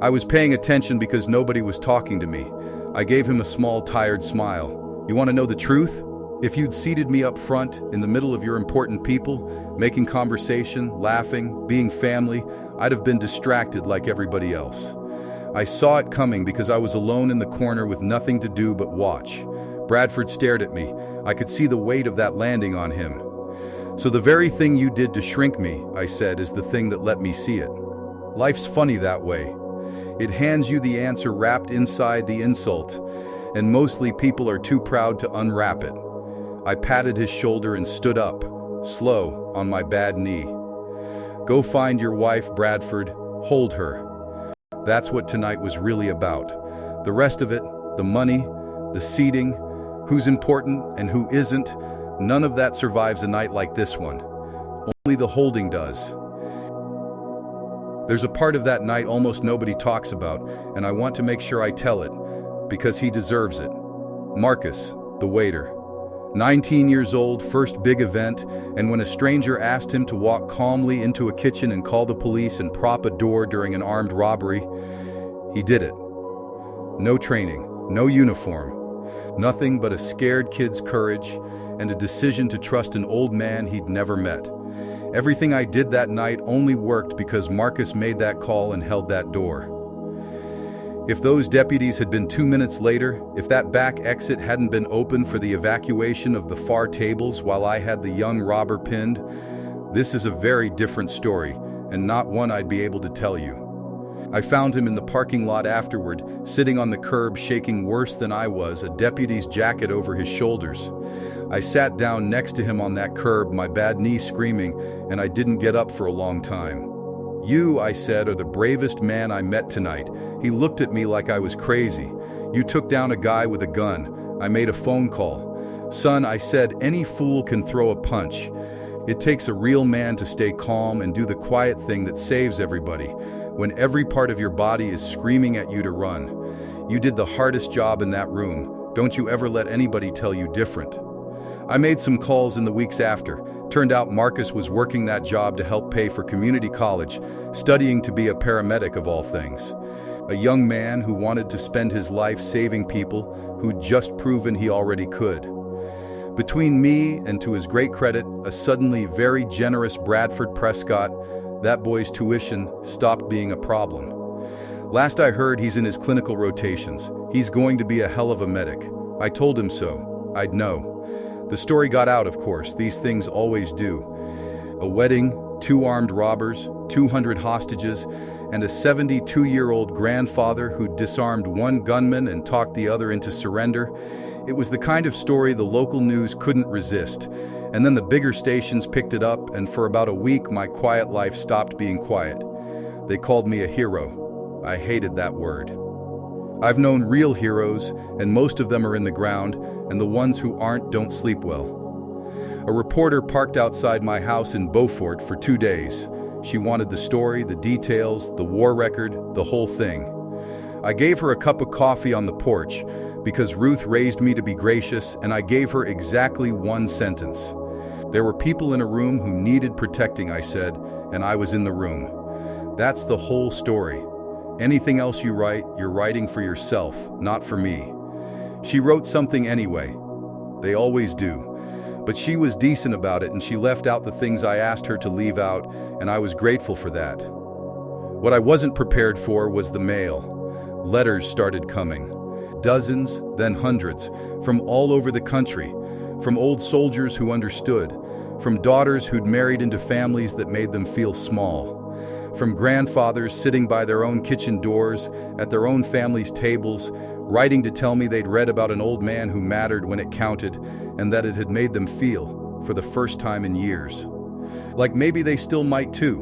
I was paying attention because nobody was talking to me. I gave him a small, tired smile. You want to know the truth? If you'd seated me up front, in the middle of your important people, making conversation, laughing, being family, I'd have been distracted like everybody else. I saw it coming because I was alone in the corner with nothing to do but watch. Bradford stared at me. I could see the weight of that landing on him. So the very thing you did to shrink me, I said, is the thing that let me see it. Life's funny that way. It hands you the answer wrapped inside the insult, and mostly people are too proud to unwrap it. I patted his shoulder and stood up, slow, on my bad knee. Go find your wife, Bradford. Hold her. That's what tonight was really about. The rest of it, the money, the seating, who's important and who isn't, none of that survives a night like this one. Only the holding does. There's a part of that night almost nobody talks about, and I want to make sure I tell it, because he deserves it. Marcus, the waiter. 19 years old, first big event, and when a stranger asked him to walk calmly into a kitchen and call the police and prop a door during an armed robbery, he did it. No training, no uniform, nothing but a scared kid's courage and a decision to trust an old man he'd never met. Everything I did that night only worked because Marcus made that call and held that door. If those deputies had been 2 minutes later, if that back exit hadn't been open for the evacuation of the far tables while I had the young robber pinned, this is a very different story, and not one I'd be able to tell you. I found him in the parking lot afterward, sitting on the curb shaking worse than I was, a deputy's jacket over his shoulders. I sat down next to him on that curb, my bad knee screaming, and I didn't get up for a long time. You, I said, are the bravest man I met tonight. He looked at me like I was crazy. You took down a guy with a gun. I made a phone call. Son, I said, any fool can throw a punch. It takes a real man to stay calm and do the quiet thing that saves everybody, when every part of your body is screaming at you to run. You did the hardest job in that room. Don't you ever let anybody tell you different. I made some calls in the weeks after. Turned out Marcus was working that job to help pay for community college, studying to be a paramedic of all things. A young man who wanted to spend his life saving people, who'd just proven he already could. Between me and, to his great credit, a suddenly very generous Bradford Prescott, that boy's tuition stopped being a problem. Last I heard, he's in his clinical rotations. He's going to be a hell of a medic. I told him so. I'd know. The story got out, of course. These things always do. A wedding, 2 armed robbers, 200 hostages, and a 72-year-old grandfather who disarmed one gunman and talked the other into surrender. It was the kind of story the local news couldn't resist. And then the bigger stations picked it up, and for about a week my quiet life stopped being quiet. They called me a hero. I hated that word. I've known real heroes, and most of them are in the ground, and the ones who aren't don't sleep well. A reporter parked outside my house in Beaufort for 2 days. She wanted the story, the details, the war record, the whole thing. I gave her a cup of coffee on the porch because Ruth raised me to be gracious, and I gave her exactly one sentence. There were people in a room who needed protecting, I said, and I was in the room. That's the whole story. Anything else you write, you're writing for yourself, not for me. She wrote something anyway. They always do. But she was decent about it, and she left out the things I asked her to leave out, and I was grateful for that. What I wasn't prepared for was the mail. Letters started coming. Dozens, then hundreds, from all over the country, from old soldiers who understood, from daughters who'd married into families that made them feel small, from grandfathers sitting by their own kitchen doors, at their own family's tables, writing to tell me they'd read about an old man who mattered when it counted, and that it had made them feel, for the first time in years. Like maybe they still might too.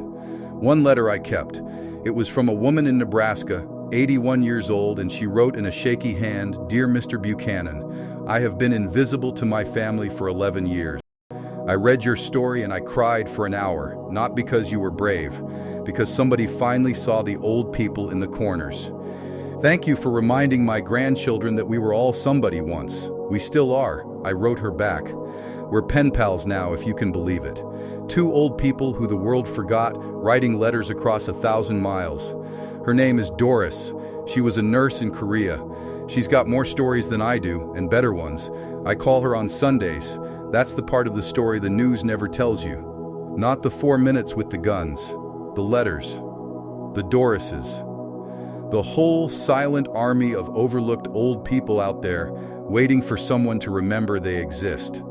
One letter I kept. It was from a woman in Nebraska, 81 years old, and she wrote in a shaky hand, "Dear Mr. Buchanan, I have been invisible to my family for 11 years. I read your story and I cried for an hour, not because you were brave, because somebody finally saw the old people in the corners. Thank you for reminding my grandchildren that we were all somebody once. We still are," I wrote her back. We're pen pals now, if you can believe it. 2 old people who the world forgot, writing letters across 1,000 miles. Her name is Doris. She was a nurse in Korea. She's got more stories than I do, and better ones. I call her on Sundays. That's the part of the story the news never tells you. Not the 4 minutes with the guns, the letters, the Dorises. The whole silent army of overlooked old people out there, waiting for someone to remember they exist.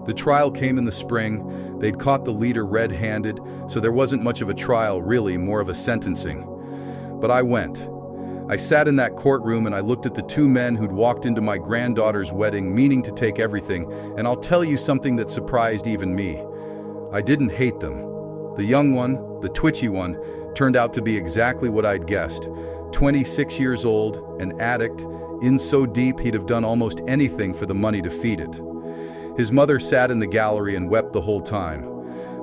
The trial came in the spring. They'd caught the leader red-handed, so there wasn't much of a trial, really, more of a sentencing. But I went. I sat in that courtroom and I looked at the 2 men who'd walked into my granddaughter's wedding meaning to take everything, and I'll tell you something that surprised even me. I didn't hate them. The young one, the twitchy one, turned out to be exactly what I'd guessed. 26 years old, an addict, in so deep he'd have done almost anything for the money to feed it. His mother sat in the gallery and wept the whole time.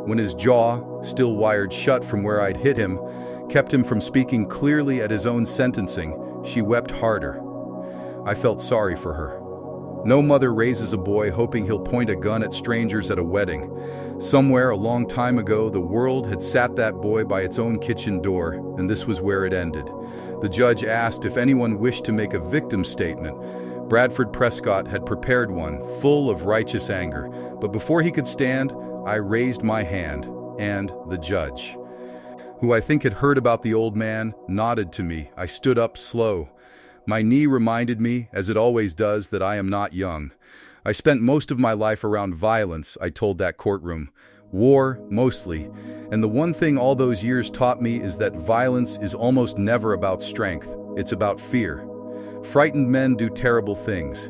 When his jaw, still wired shut from where I'd hit him, kept him from speaking clearly at his own sentencing, she wept harder. I felt sorry for her. No mother raises a boy hoping he'll point a gun at strangers at a wedding. Somewhere a long time ago, the world had sat that boy by its own kitchen door, and this was where it ended. The judge asked if anyone wished to make a victim statement. Bradford Prescott had prepared one, full of righteous anger, but before he could stand, I raised my hand, and the judge, who I think had heard about the old man, nodded to me. I stood up slow. My knee reminded me, as it always does, that I am not young. I spent most of my life around violence, I told that courtroom. War, mostly. And the one thing all those years taught me is that violence is almost never about strength. It's about fear. Frightened men do terrible things.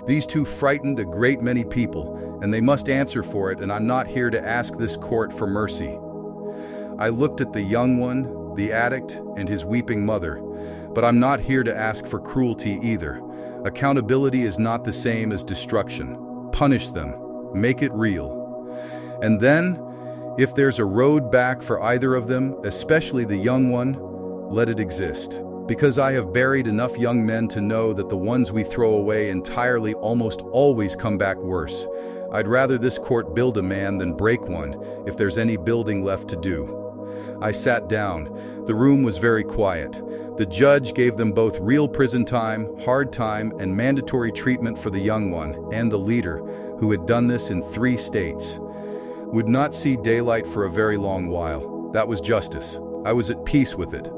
These 2 frightened a great many people, and they must answer for it, and I'm not here to ask this court for mercy. I looked at the young one, the addict, and his weeping mother, but I'm not here to ask for cruelty either. Accountability is not the same as destruction. Punish them. Make it real. And then, if there's a road back for either of them, especially the young one, let it exist. Because I have buried enough young men to know that the ones we throw away entirely almost always come back worse. I'd rather this court build a man than break one, if there's any building left to do. I sat down. The room was very quiet. The judge gave them both real prison time, hard time, and mandatory treatment for the young one, and the leader, who had done this in 3 states. Would not see daylight for a very long while. That was justice. I was at peace with it.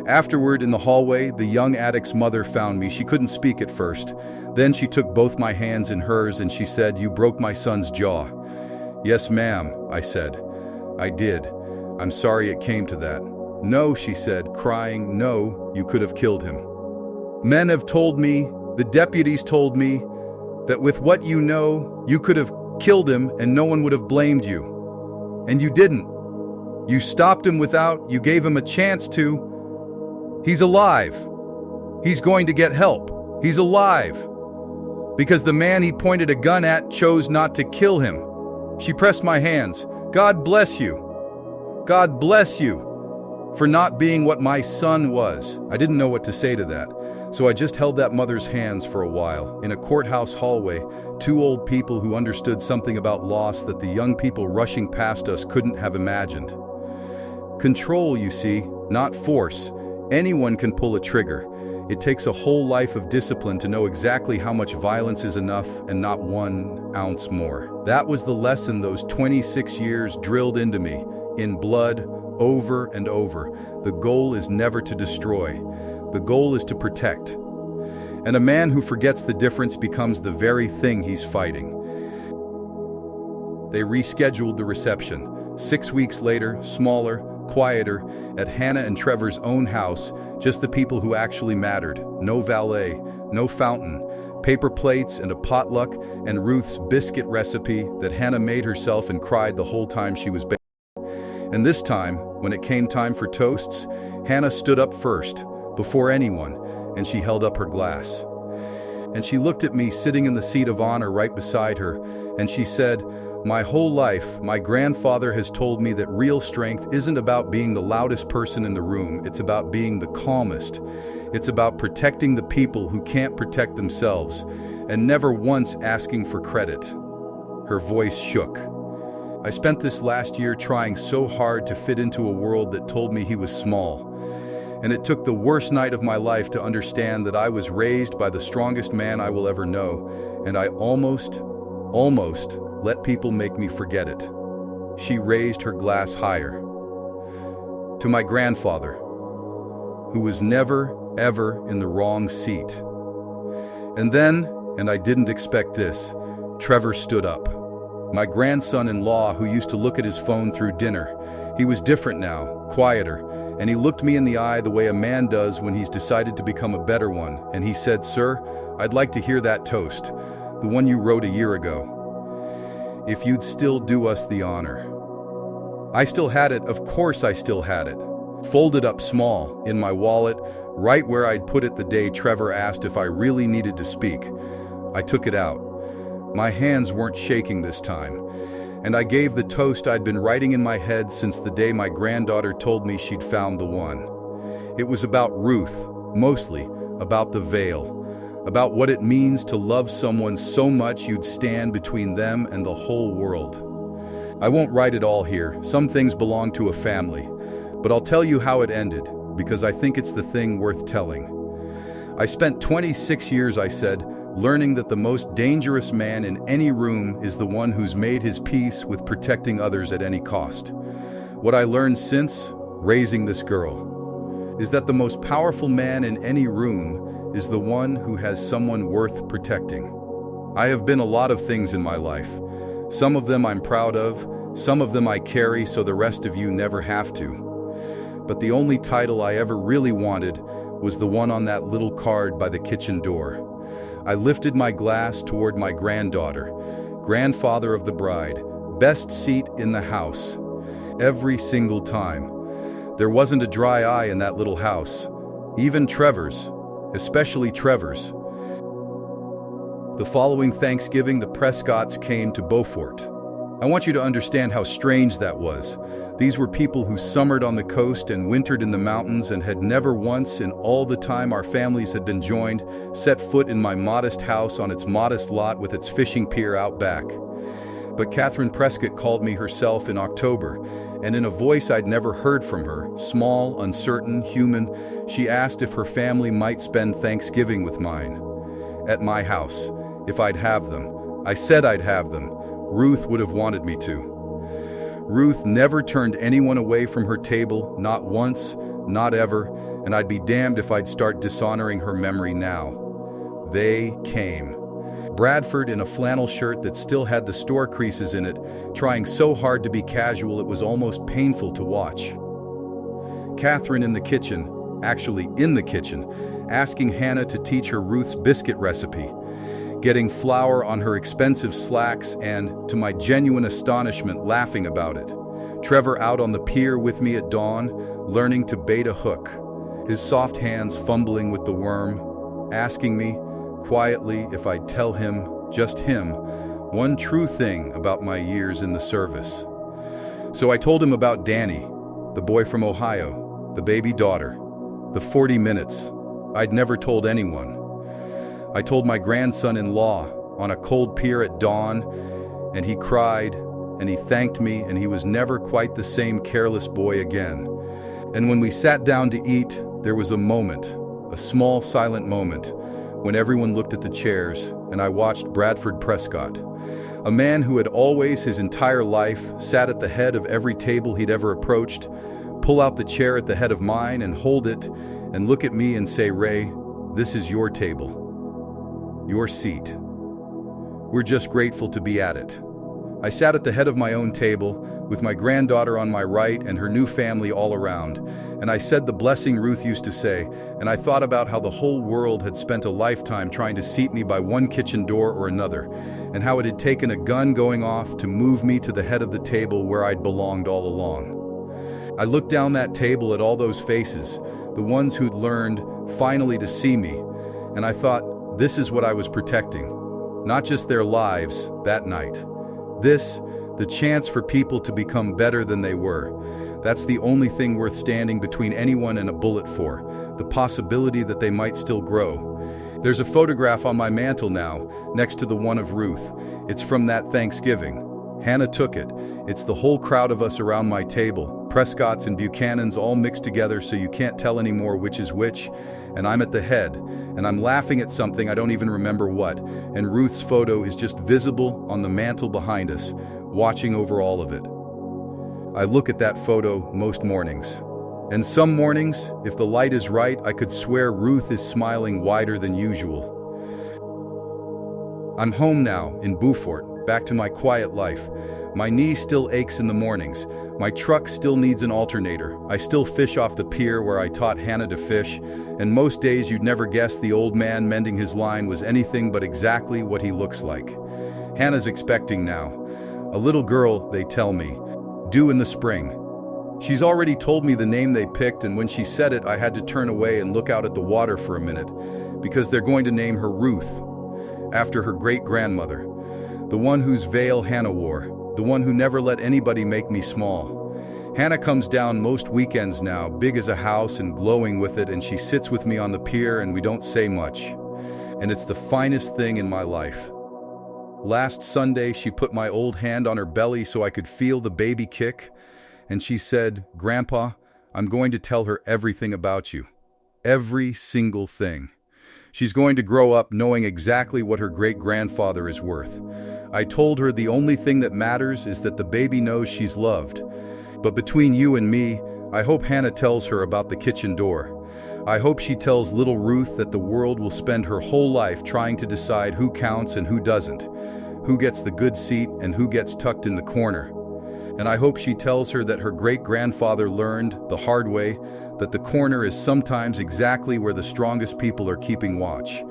Afterward, in the hallway, the young addict's mother found me. She couldn't speak at first. Then she took both my hands in hers and she said, "You broke my son's jaw." "Yes, ma'am," I said. "I did. I'm sorry it came to that." "No," she said, crying, "no, you could have killed him. Men have told me, the deputies told me, that with what you know, you could have killed him and no one would have blamed you. And you didn't. You stopped him you gave him a chance to. He's alive. He's going to get help. He's alive. Because the man he pointed a gun at chose not to kill him." She pressed my hands. "God bless you. God bless you for not being what my son was." I didn't know what to say to that, so I just held that mother's hands for a while. In a courthouse hallway, two old people who understood something about loss that the young people rushing past us couldn't have imagined. Control, you see, not force. Anyone can pull a trigger. It takes a whole life of discipline to know exactly how much violence is enough and not 1 ounce more. That was the lesson those 26 years drilled into me, in blood, over and over. The goal is never to destroy. The goal is to protect. And a man who forgets the difference becomes the very thing he's fighting. They rescheduled the reception. 6 weeks later, smaller, quieter, at Hannah and Trevor's own house, just the people who actually mattered. No valet, no fountain, paper plates and a potluck, and Ruth's biscuit recipe that Hannah made herself and cried the whole time she was baking. And this time, when it came time for toasts, Hannah stood up first, before anyone, and she held up her glass. And she looked at me sitting in the seat of honor right beside her, and she said, "My whole life, my grandfather has told me that real strength isn't about being the loudest person in the room, it's about being the calmest. It's about protecting the people who can't protect themselves, and never once asking for credit." Her voice shook. I spent this last year trying so hard to fit into a world that told me he was small. And it took the worst night of my life to understand that I was raised by the strongest man I will ever know, and I almost let people make me forget it. She raised her glass higher. "To my grandfather, who was never, ever in the wrong seat." And then, and I didn't expect this, Trevor stood up. My grandson-in-law who used to look at his phone through dinner. He was different now, quieter, and he looked me in the eye the way a man does when he's decided to become a better one, and he said, "Sir, I'd like to hear that toast, the one you wrote a year ago. If you'd still do us the honor." I still had it, of course I still had it. Folded up small, in my wallet, right where I'd put it the day Trevor asked if I really needed to speak. I took it out. My hands weren't shaking this time, and I gave the toast I'd been writing in my head since the day my granddaughter told me she'd found the one. It was about Ruth, mostly, about the veil, about what it means to love someone so much you'd stand between them and the whole world. I won't write it all here, some things belong to a family, but I'll tell you how it ended, because I think it's the thing worth telling. I spent 26 years, I said, learning that the most dangerous man in any room is the one who's made his peace with protecting others at any cost. What I learned since raising this girl is that the most powerful man in any room is the one who has someone worth protecting. I have been a lot of things in my life. Some of them I'm proud of, some of them I carry so the rest of you never have to. But the only title I ever really wanted was the one on that little card by the kitchen door. I lifted my glass toward my granddaughter, grandfather of the bride, best seat in the house. Every single time. There wasn't a dry eye in that little house. Even Trevor's, especially Trevor's. The following Thanksgiving, the Prescotts came to Beaufort. I want you to understand how strange that was. These were people who summered on the coast and wintered in the mountains and had never once, in all the time our families had been joined, set foot in my modest house on its modest lot with its fishing pier out back. But Catherine Prescott called me herself in October, and in a voice I'd never heard from her, small, uncertain, human, she asked if her family might spend Thanksgiving with mine. At my house, if I'd have them. I said I'd have them. Ruth would have wanted me to. Ruth never turned anyone away from her table, not once, not ever, and I'd be damned if I'd start dishonoring her memory now. They came. Bradford in a flannel shirt that still had the store creases in it, trying so hard to be casual it was almost painful to watch. Catherine in the kitchen, actually in the kitchen, asking Hannah to teach her Ruth's biscuit recipe, getting flour on her expensive slacks and, to my genuine astonishment, laughing about it. Trevor out on the pier with me at dawn, learning to bait a hook, his soft hands fumbling with the worm, asking me, quietly, if I'd tell him, just him, one true thing about my years in the service. So I told him about Danny, the boy from Ohio, the baby daughter, the 40 minutes. I'd never told anyone. I told my grandson-in-law on a cold pier at dawn, and he cried, and he thanked me, and he was never quite the same careless boy again. And when we sat down to eat, there was a moment, a small silent moment, when everyone looked at the chairs, and I watched Bradford Prescott, a man who had always his entire life sat at the head of every table he'd ever approached, pull out the chair at the head of mine and hold it, and look at me and say, "Ray, this is your table, your seat. We're just grateful to be at it." I sat at the head of my own table, with my granddaughter on my right and her new family all around, and I said the blessing Ruth used to say, and I thought about how the whole world had spent a lifetime trying to seat me by one kitchen door or another, and how it had taken a gun going off to move me to the head of the table where I'd belonged all along. I looked down that table at all those faces, the ones who'd learned, finally, to see me, and I thought, this is what I was protecting. Not just their lives, that night. This, the chance for people to become better than they were. That's the only thing worth standing between anyone and a bullet for, the possibility that they might still grow. There's a photograph on my mantle now, next to the one of Ruth. It's from that Thanksgiving. Hannah took it. It's the whole crowd of us around my table, Prescott's and Buchanan's all mixed together so you can't tell anymore which is which, and I'm at the head, and I'm laughing at something I don't even remember what, and Ruth's photo is just visible on the mantle behind us, watching over all of it. I look at that photo most mornings. And some mornings, if the light is right, I could swear Ruth is smiling wider than usual. I'm home now, in Beaufort, back to my quiet life. My knee still aches in the mornings. My truck still needs an alternator. I still fish off the pier where I taught Hannah to fish, and most days you'd never guess the old man mending his line was anything but exactly what he looks like. Hannah's expecting now. A little girl, they tell me, due in the spring. She's already told me the name they picked, and when she said it, I had to turn away and look out at the water for a minute, because they're going to name her Ruth, after her great-grandmother, the one whose veil Hannah wore, the one who never let anybody make me small. Hannah comes down most weekends now, big as a house and glowing with it, and she sits with me on the pier and we don't say much. And it's the finest thing in my life. Last Sunday, she put my old hand on her belly so I could feel the baby kick, and she said, "Grandpa, I'm going to tell her everything about you. Every single thing." She's going to grow up knowing exactly what her great-grandfather is worth. I told her the only thing that matters is that the baby knows she's loved. But between you and me, I hope Hannah tells her about the kitchen door. I hope she tells little Ruth that the world will spend her whole life trying to decide who counts and who doesn't, who gets the good seat and who gets tucked in the corner. And I hope she tells her that her great-grandfather learned, the hard way, that the corner is sometimes exactly where the strongest people are keeping watch.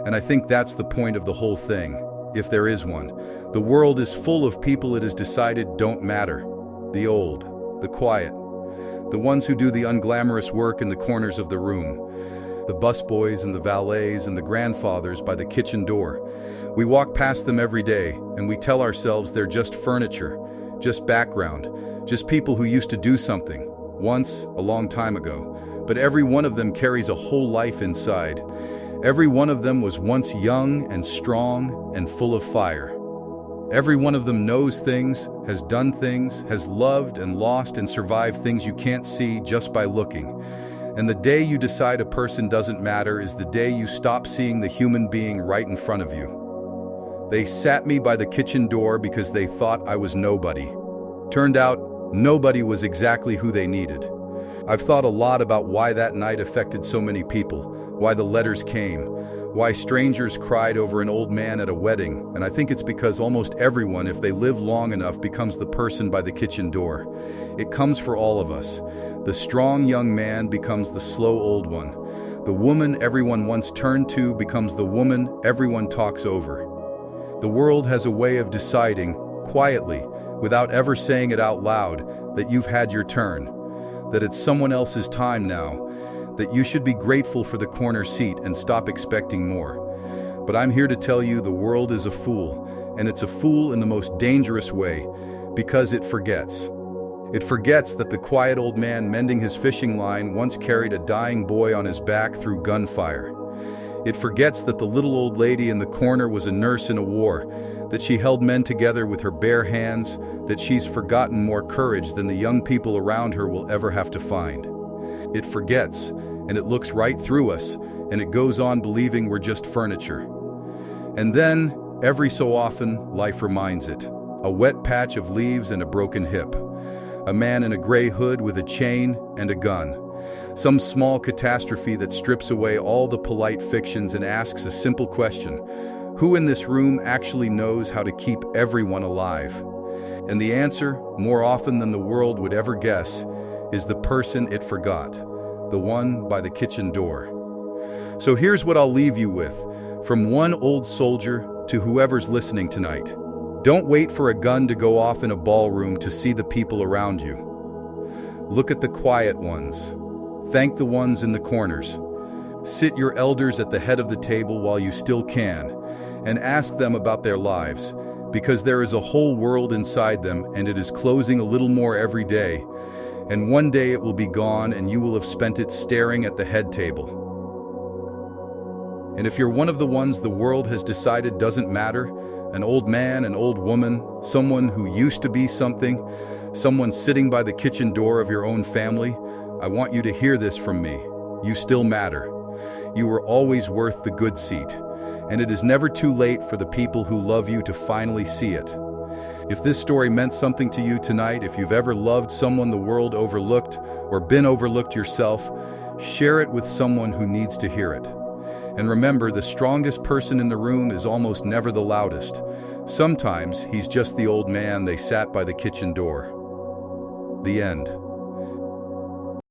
And I think that's the point of the whole thing, if there is one. The world is full of people it is decided don't matter. The old, the quiet, the ones who do the unglamorous work in the corners of the room, the busboys and the valets and the grandfathers by the kitchen door. We walk past them every day, and we tell ourselves they're just furniture, just background, just people who used to do something, once, a long time ago. But every one of them carries a whole life inside. Every one of them was once young and strong and full of fire. Every one of them knows things, has done things, has loved and lost and survived things you can't see just by looking. And the day you decide a person doesn't matter is the day you stop seeing the human being right in front of you. They sat me by the kitchen door because they thought I was nobody. Turned out, nobody was exactly who they needed. I've thought a lot about why that night affected so many people, why the letters came, Why strangers cried over an old man at a wedding, and I think it's because almost everyone, if they live long enough, becomes the person by the kitchen door. It comes for all of us. The strong young man becomes the slow old one. The woman everyone once turned to becomes the woman everyone talks over. The world has a way of deciding, quietly, without ever saying it out loud, that you've had your turn, that it's someone else's time now, that you should be grateful for the corner seat and stop expecting more. But I'm here to tell you the world is a fool, and it's a fool in the most dangerous way, because it forgets. It forgets that the quiet old man mending his fishing line once carried a dying boy on his back through gunfire. It forgets that the little old lady in the corner was a nurse in a war, that she held men together with her bare hands, that she's forgotten more courage than the young people around her will ever have to find. It forgets, and it looks right through us, and it goes on believing we're just furniture. And then, every so often, life reminds it. A wet patch of leaves and a broken hip. A man in a gray hood with a chain and a gun. Some small catastrophe that strips away all the polite fictions and asks a simple question: who in this room actually knows how to keep everyone alive? And the answer, more often than the world would ever guess, is the person it forgot, the one by the kitchen door. So here's what I'll leave you with, from one old soldier to whoever's listening tonight. Don't wait for a gun to go off in a ballroom to see the people around you. Look at the quiet ones. Thank the ones in the corners. Sit your elders at the head of the table while you still can, and ask them about their lives, because there is a whole world inside them, and it is closing a little more every day. And one day it will be gone, and you will have spent it staring at the head table. And if you're one of the ones the world has decided doesn't matter, an old man, an old woman, someone who used to be something, someone sitting by the kitchen door of your own family, I want you to hear this from me. You still matter. You are always worth the good seat, and it is never too late for the people who love you to finally see it. If this story meant something to you tonight, if you've ever loved someone the world overlooked or been overlooked yourself, share it with someone who needs to hear it. And remember, the strongest person in the room is almost never the loudest. Sometimes he's just the old man they sat by the kitchen door. The end.